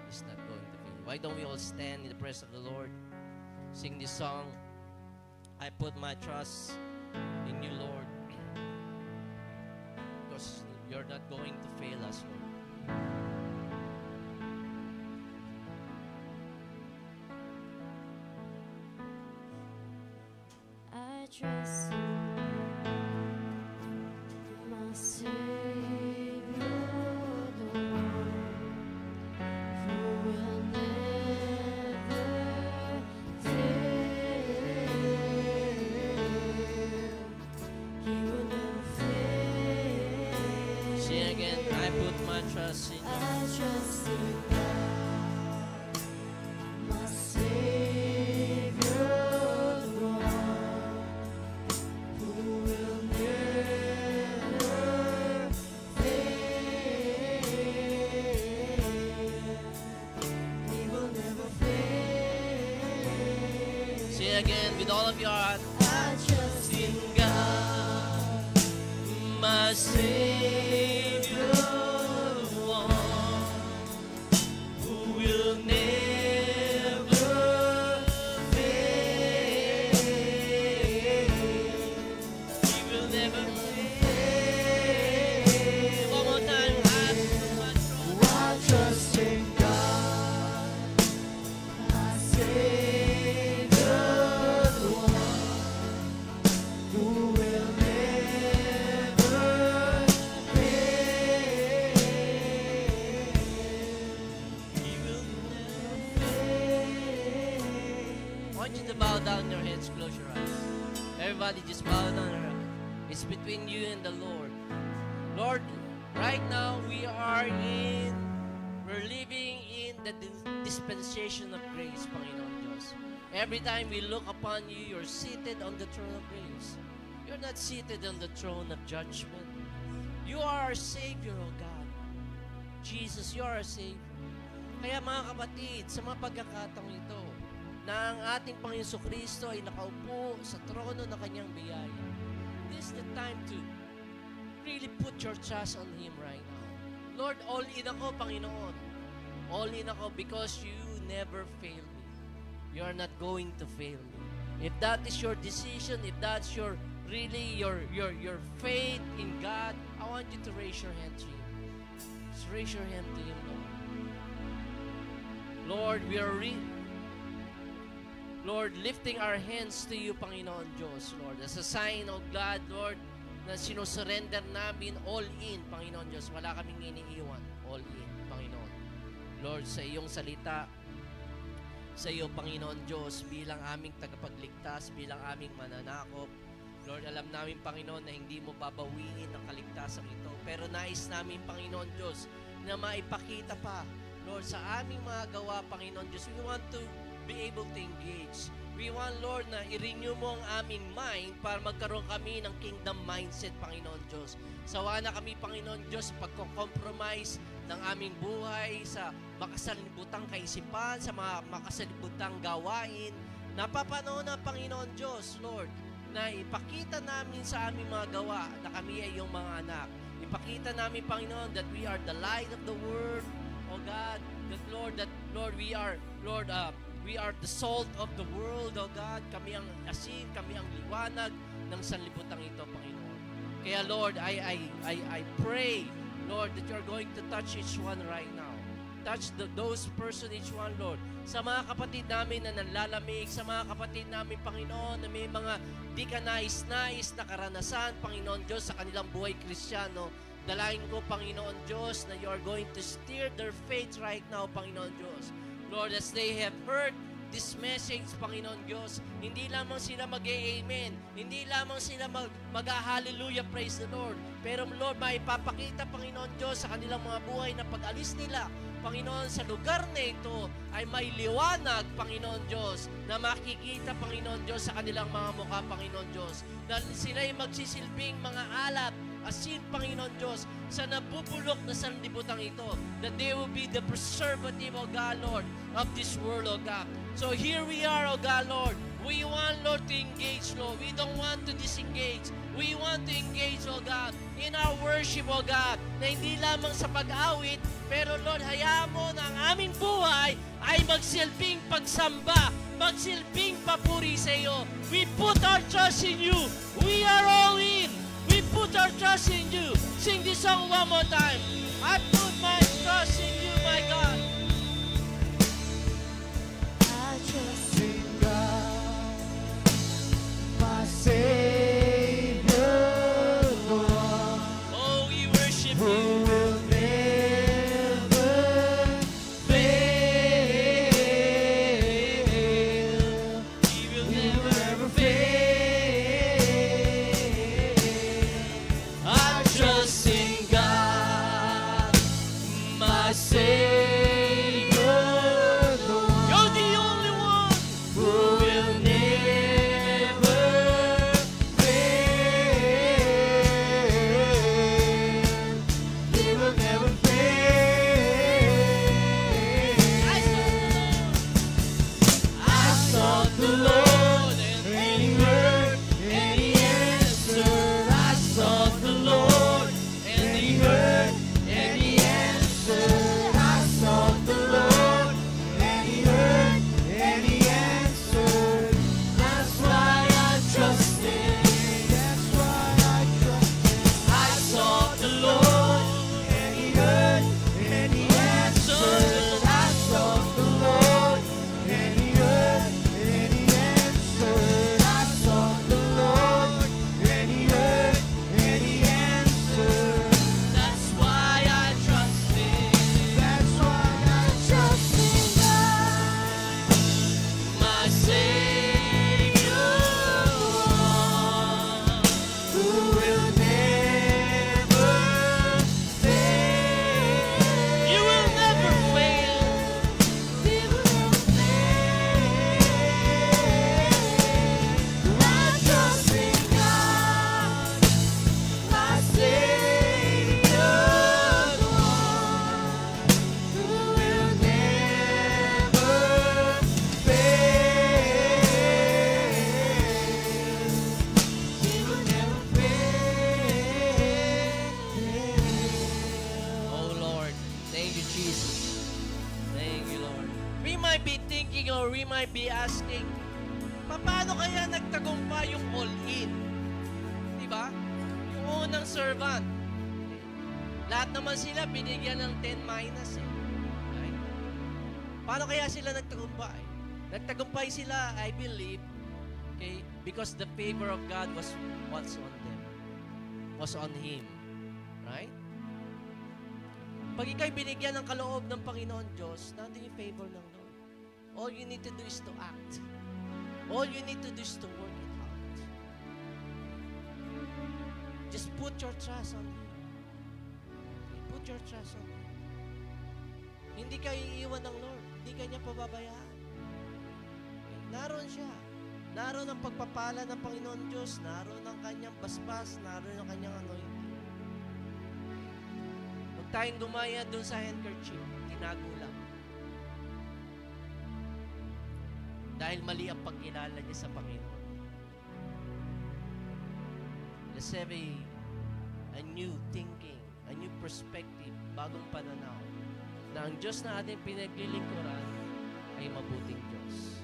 He's not going to fail you. Why don't we all stand in the presence of the Lord? Sing this song. I put my trust in you, Lord. Because you're not going to fail us, Lord. I trust you. Sing again, I put my trust in you. I trust in God, my Savior, the one who will never fail. He will never fail. Sing again with all of your heart. I trust in God, My Savior, the one who will never fail. He will never fail. One more time. I trust in God, my Savior, the one who will never fail. He will never fail. I want you to bow down your heads, close your eyes. Everybody just bow down your head. It's between you and the Lord. Lord, right now we're living in the dispensation of grace, Panginoon Diyos. Every time we look upon you, you're seated on the throne of grace. You're not seated on the throne of judgment. You are our Savior, O God. Jesus, you are our Savior. Kaya mga kapatid, sa mga pagkakataong ito, na ang ating Panginoon Kristo ay nakaupo sa trono ng kanyang biyaya. This is the time to really put your trust on Him right now. Lord, all in ako, Panginoon. All in ako because you never fail me. You are not going to fail me. If that is your decision, if that's your faith in God, I want you to raise your hand to Him. Just raise your hand to Him, Lord. Lord, we are Lord, lifting our hands to you, Panginoon Diyos, Lord, as a sign of God, Lord, na sinusurrender namin all in, Panginoon Diyos. Wala kaming iniiwan, all in, Panginoon. Lord, sa iyong salita, sa iyo, Panginoon Diyos, bilang aming tagapagligtas, bilang aming mananakop, Lord, alam namin, Panginoon, na hindi mo babawiin ang kaligtasan ito. Pero nais namin, Panginoon Diyos, na maipakita pa, Lord, sa aming mga gawa, Panginoon Diyos. We want to be able to engage. We want, Lord, na i-renew mo ang aming mind para magkaroon kami ng kingdom mindset, Panginoon Diyos. Sawa na kami, Panginoon Diyos, pagko-compromise ng aming buhay sa makasalibutang kaisipan, sa mga makasalibutang gawain. Napapanood na, Panginoon Diyos, Lord, na ipakita namin sa aming mga gawa na kami ay iyong mga anak. Ipakita namin, Panginoon, that we are the light of the world, O God, that Lord, we are the salt of the world, O God. Kami ang asin, kami ang liwanag ng sanlibutan ito, Panginoon. Kaya, Lord, I pray, Lord, that you're going to touch each one right now. Touch those person, each one, Lord. Sa mga kapatid namin na nanlalamig, sa mga kapatid namin, Panginoon, na may mga di ka nais-nais na karanasan, Panginoon Diyos, sa kanilang buhay Kristiyano, dalangin ko, Panginoon Diyos, na you are going to steer their faith right now, Panginoon Diyos. Lord, as they have heard this message, Panginoon Diyos, hindi lamang sila mag-amen, hindi lamang sila mag-hallelujah, praise the Lord, pero Lord, maipapakita, Panginoon Diyos, sa kanilang mga buhay na pag-alis nila, Panginoon, sa lugar na ito ay may liwanag, Panginoon Diyos, na makikita, Panginoon Diyos, sa kanilang mga mukha, Panginoon Diyos, na sila ay magsisilbing mga alat, asin, Panginoon Diyos, sa nabubulok na sanlibutan ito, that they will be the preservative, O God, Lord, of this world, O God. So here we are, O God, Lord. We want, Lord, to engage, Lord. We don't want to disengage. We want to engage, O God, in our worship, O God, na hindi lamang sa pag-awit, pero Lord, hayaan mo na ang aming buhay ay magsilbing pagsamba, magsilbing papuri sa iyo. We put our trust in you. We are all in. We put our trust in you. Sing this song one more time. I put my trust in you, my God. I trust in God, my Savior, the one Oh, we worship who you. will never fail. He will He will never never fail. I trust in God. Jesus. Thank you, Lord. We might be thinking or we might be asking, paano kaya nagtagumpay yung all-in? Diba? Yung unang servant. Lahat naman sila binigyan ng 10 minus eh. Right? Paano kaya sila nagtagumpay? Nagtagumpay sila, I believe, okay, because the favor of God was what's on them. Was on him. Right? Pag ikaw'y binigyan ng kaloob ng Panginoon Diyos, nandun yung favor ng Lord. All you need to do is to act. All you need to do is to work it out. Just put your trust on Him. Put your trust on Him. Hindi ka iiwan ng Lord. Hindi ka niya pababayaan. Naroon siya. Naroon ang pagpapala ng Panginoon Diyos. Naroon ang kanyang basbas. Naroon ang kanyang anointing. Huwag tayong gumaya doon sa handkerchief. Tinago lang. Dahil mali ang pagkilala niya sa Panginoon. Let's have a new thinking, a new perspective, bagong pananaw, na ang Diyos na ating pinaglilingkuran ay mabuting Diyos.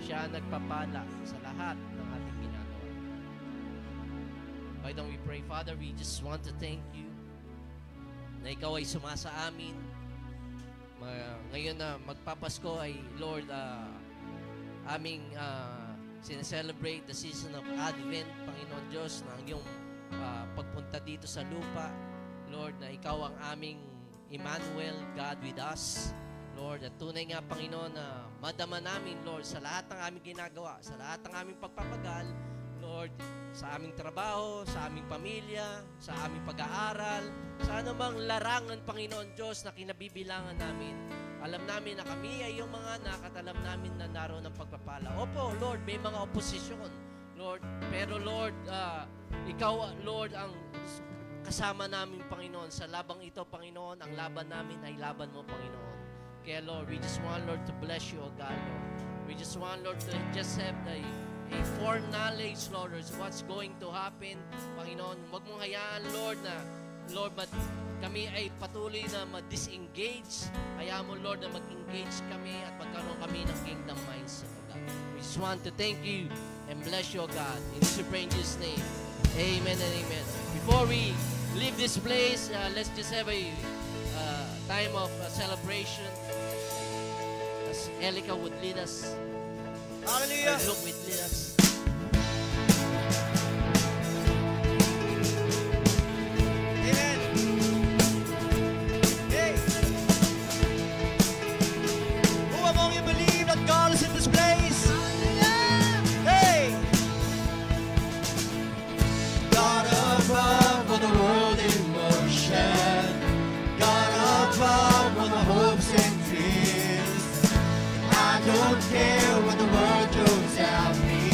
Siya ang nagpapala sa lahat ng ating ginagawa. Why don't we pray? Father, we just want to thank you na ikaw ay sumasa amin. Ngayon na magpapasko ay, Lord, aming sineselebrate the season of Advent, Panginoon Diyos, na ang iyong pagpunta dito sa lupa. Lord, na ikaw ang aming Emmanuel, God with us. Lord, at tunay nga, Panginoon, na madama namin, Lord, sa lahat ng aming ginagawa, sa lahat ng aming pagpapagal, Lord, sa aming trabaho, sa aming pamilya, sa aming pag-aaral, sa anumang larangan, Panginoon Diyos, na kinabibilangan namin. Alam namin na kami ay yung mga anak at alam namin na naroon ang pagpapala. Opo, Lord, may mga oposisyon, Lord. Pero, Lord, ikaw, Lord, ang kasama namin, Panginoon. Sa labang ito, Panginoon, ang laban namin ay laban mo, Panginoon. Kaya, Lord, we just want, Lord, to bless you, O God, Lord. We just want, Lord, to just have a foreknowledge, Lord, of what's going to happen. Panginoon, huwag mong hayaan, Lord, na, Lord, kami ay patuloy na ma-disengage. Hayaan mo, Lord, na mag-engage kami at magkaroon kami ng kingdom mindset, O God. We just want to thank you and bless you, O God. In Jesus' name, amen and amen. Before we leave this place, let's just have a time of celebration as Elika would lead us. Hallelujah! Luke would lead us. Amen! Hey! Who among you believe that God is in this place? Hey! God above on the world in motion, God above on the hopes and dreams. I don't care what the world throws at me.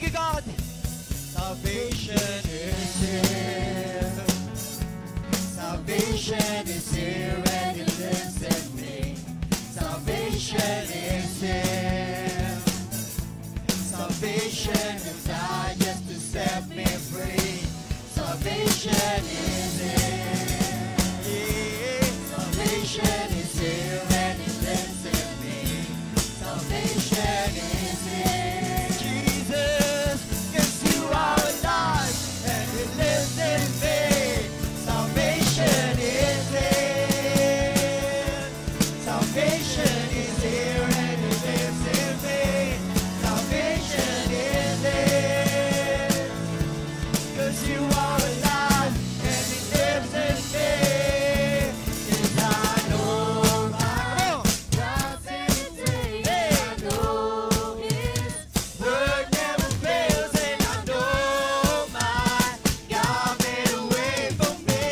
you, God. Salvation is here. Salvation is here and it lives in me. Salvation is here. Salvation has died just to set me free. Salvation is here. Yeah. Salvation is here and it lives in me. Salvation is here. Jesus, yes, you are alive and it lives in me. Salvation is here. Salvation is here and it lives in me. Salvation is here. 'Cause you are alive and it lives in me. 'Cause I know my God's everything. I know His word never fails, and I know my God made a way for me.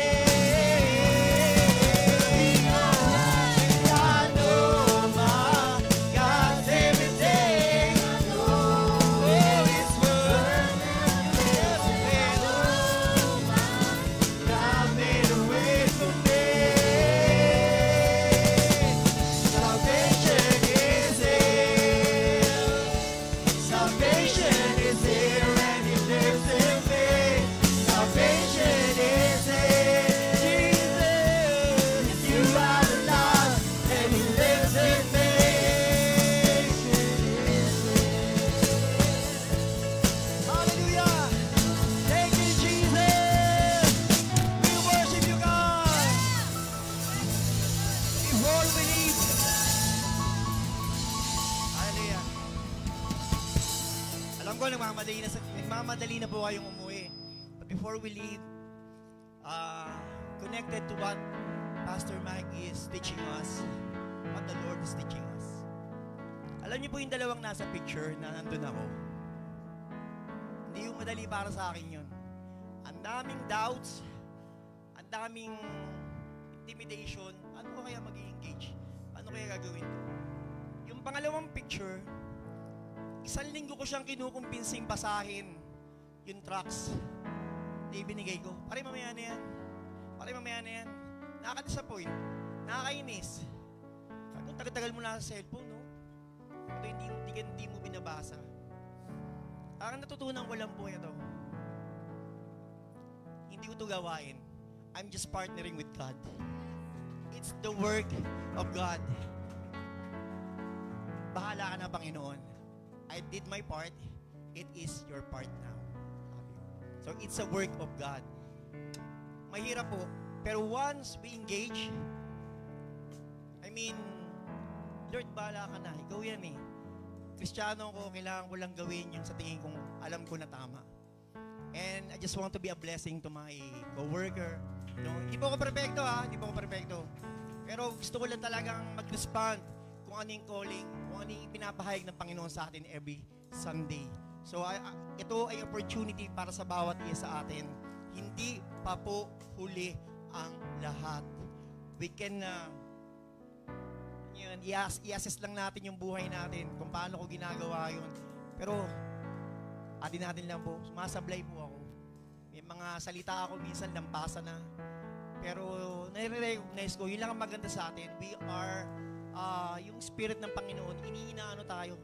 I know my God's everything. I know His word never fails. God made a way for me. Salvation is here. Salvation is here and it lives in me. Salvation is here. Jesus, you are alive and He lives in me. Hallelujah. Thank you, Jesus. We worship you, God. Before we leave. Hallelujah. Alam ko, nagmamadali na po kayong umuwi. But before we leave, connected to what Pastor Mike is teaching us, what the Lord is teaching us. Alam niyo po yung dalawang nasa picture na nandun ako. Hindi yung madali para sa akin yun. Ang daming doubts, ang daming intimidation. Paano ko kaya mag-engage? Paano kaya gagawin to? Yung pangalawang picture, isang linggo ko siyang kinukumpinsing basahin yung tracks na ibinigay ko. Pare, mamaya na yan. Pare, mamaya na yan. Nakaka-disappoint. Nakakainis. Kung tagal-tagal mo na sa cellphone, no? Ito hindi mo binabasa. Ang natutunan ko lang po ito. Hindi ko ito gawain. I'm just partnering with God. It's the work of God. Bahala ka na, Panginoon. I did my part. It is your part now. So it's a work of God. Mahirap po. Pero once we engage, Lord, bahala ka na. Ikaw yan eh. Kristiyano ko, kailangan ko lang gawin yung sa tingin kong alam ko na tama. And I just want to be a blessing to my co-worker. No? Hindi po ako perfecto ha. Hindi po ako perfecto. Pero gusto ko lang talagang mag-respond kung ano yung calling, kung ano yung pinapahayag ng Panginoon sa atin every Sunday. So ito ay opportunity para sa bawat isa sa atin. Hindi pa po huli ang lahat. We can i-assess lang natin yung buhay natin kung paano ko ginagawa yun. Pero atin natin lang po, sumasablay po ako. May mga salita ako minsan lampasa na. Pero nare-recognize ko, yun lang ang maganda sa atin. We are yung spirit ng Panginoon, iniinaano tayo.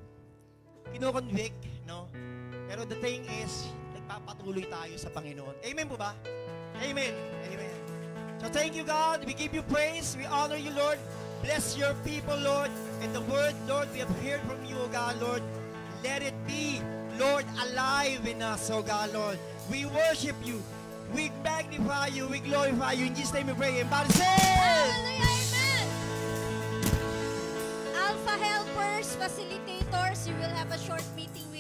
Kino-convict, no? Pero the thing is, nagpapatuloy tayo sa Panginoon. Amen po ba? Amen. Amen. So thank you, God. We give you praise. We honor you, Lord. Bless your people, Lord. And the word, Lord, we have heard from you, O God, Lord. Let it be, Lord, alive in us, O God, Lord. We worship you. We magnify you. We glorify you. In Jesus' name we pray. Everybody say, Hallelujah, amen. Alpha helpers, facilitators, you will have a short meeting with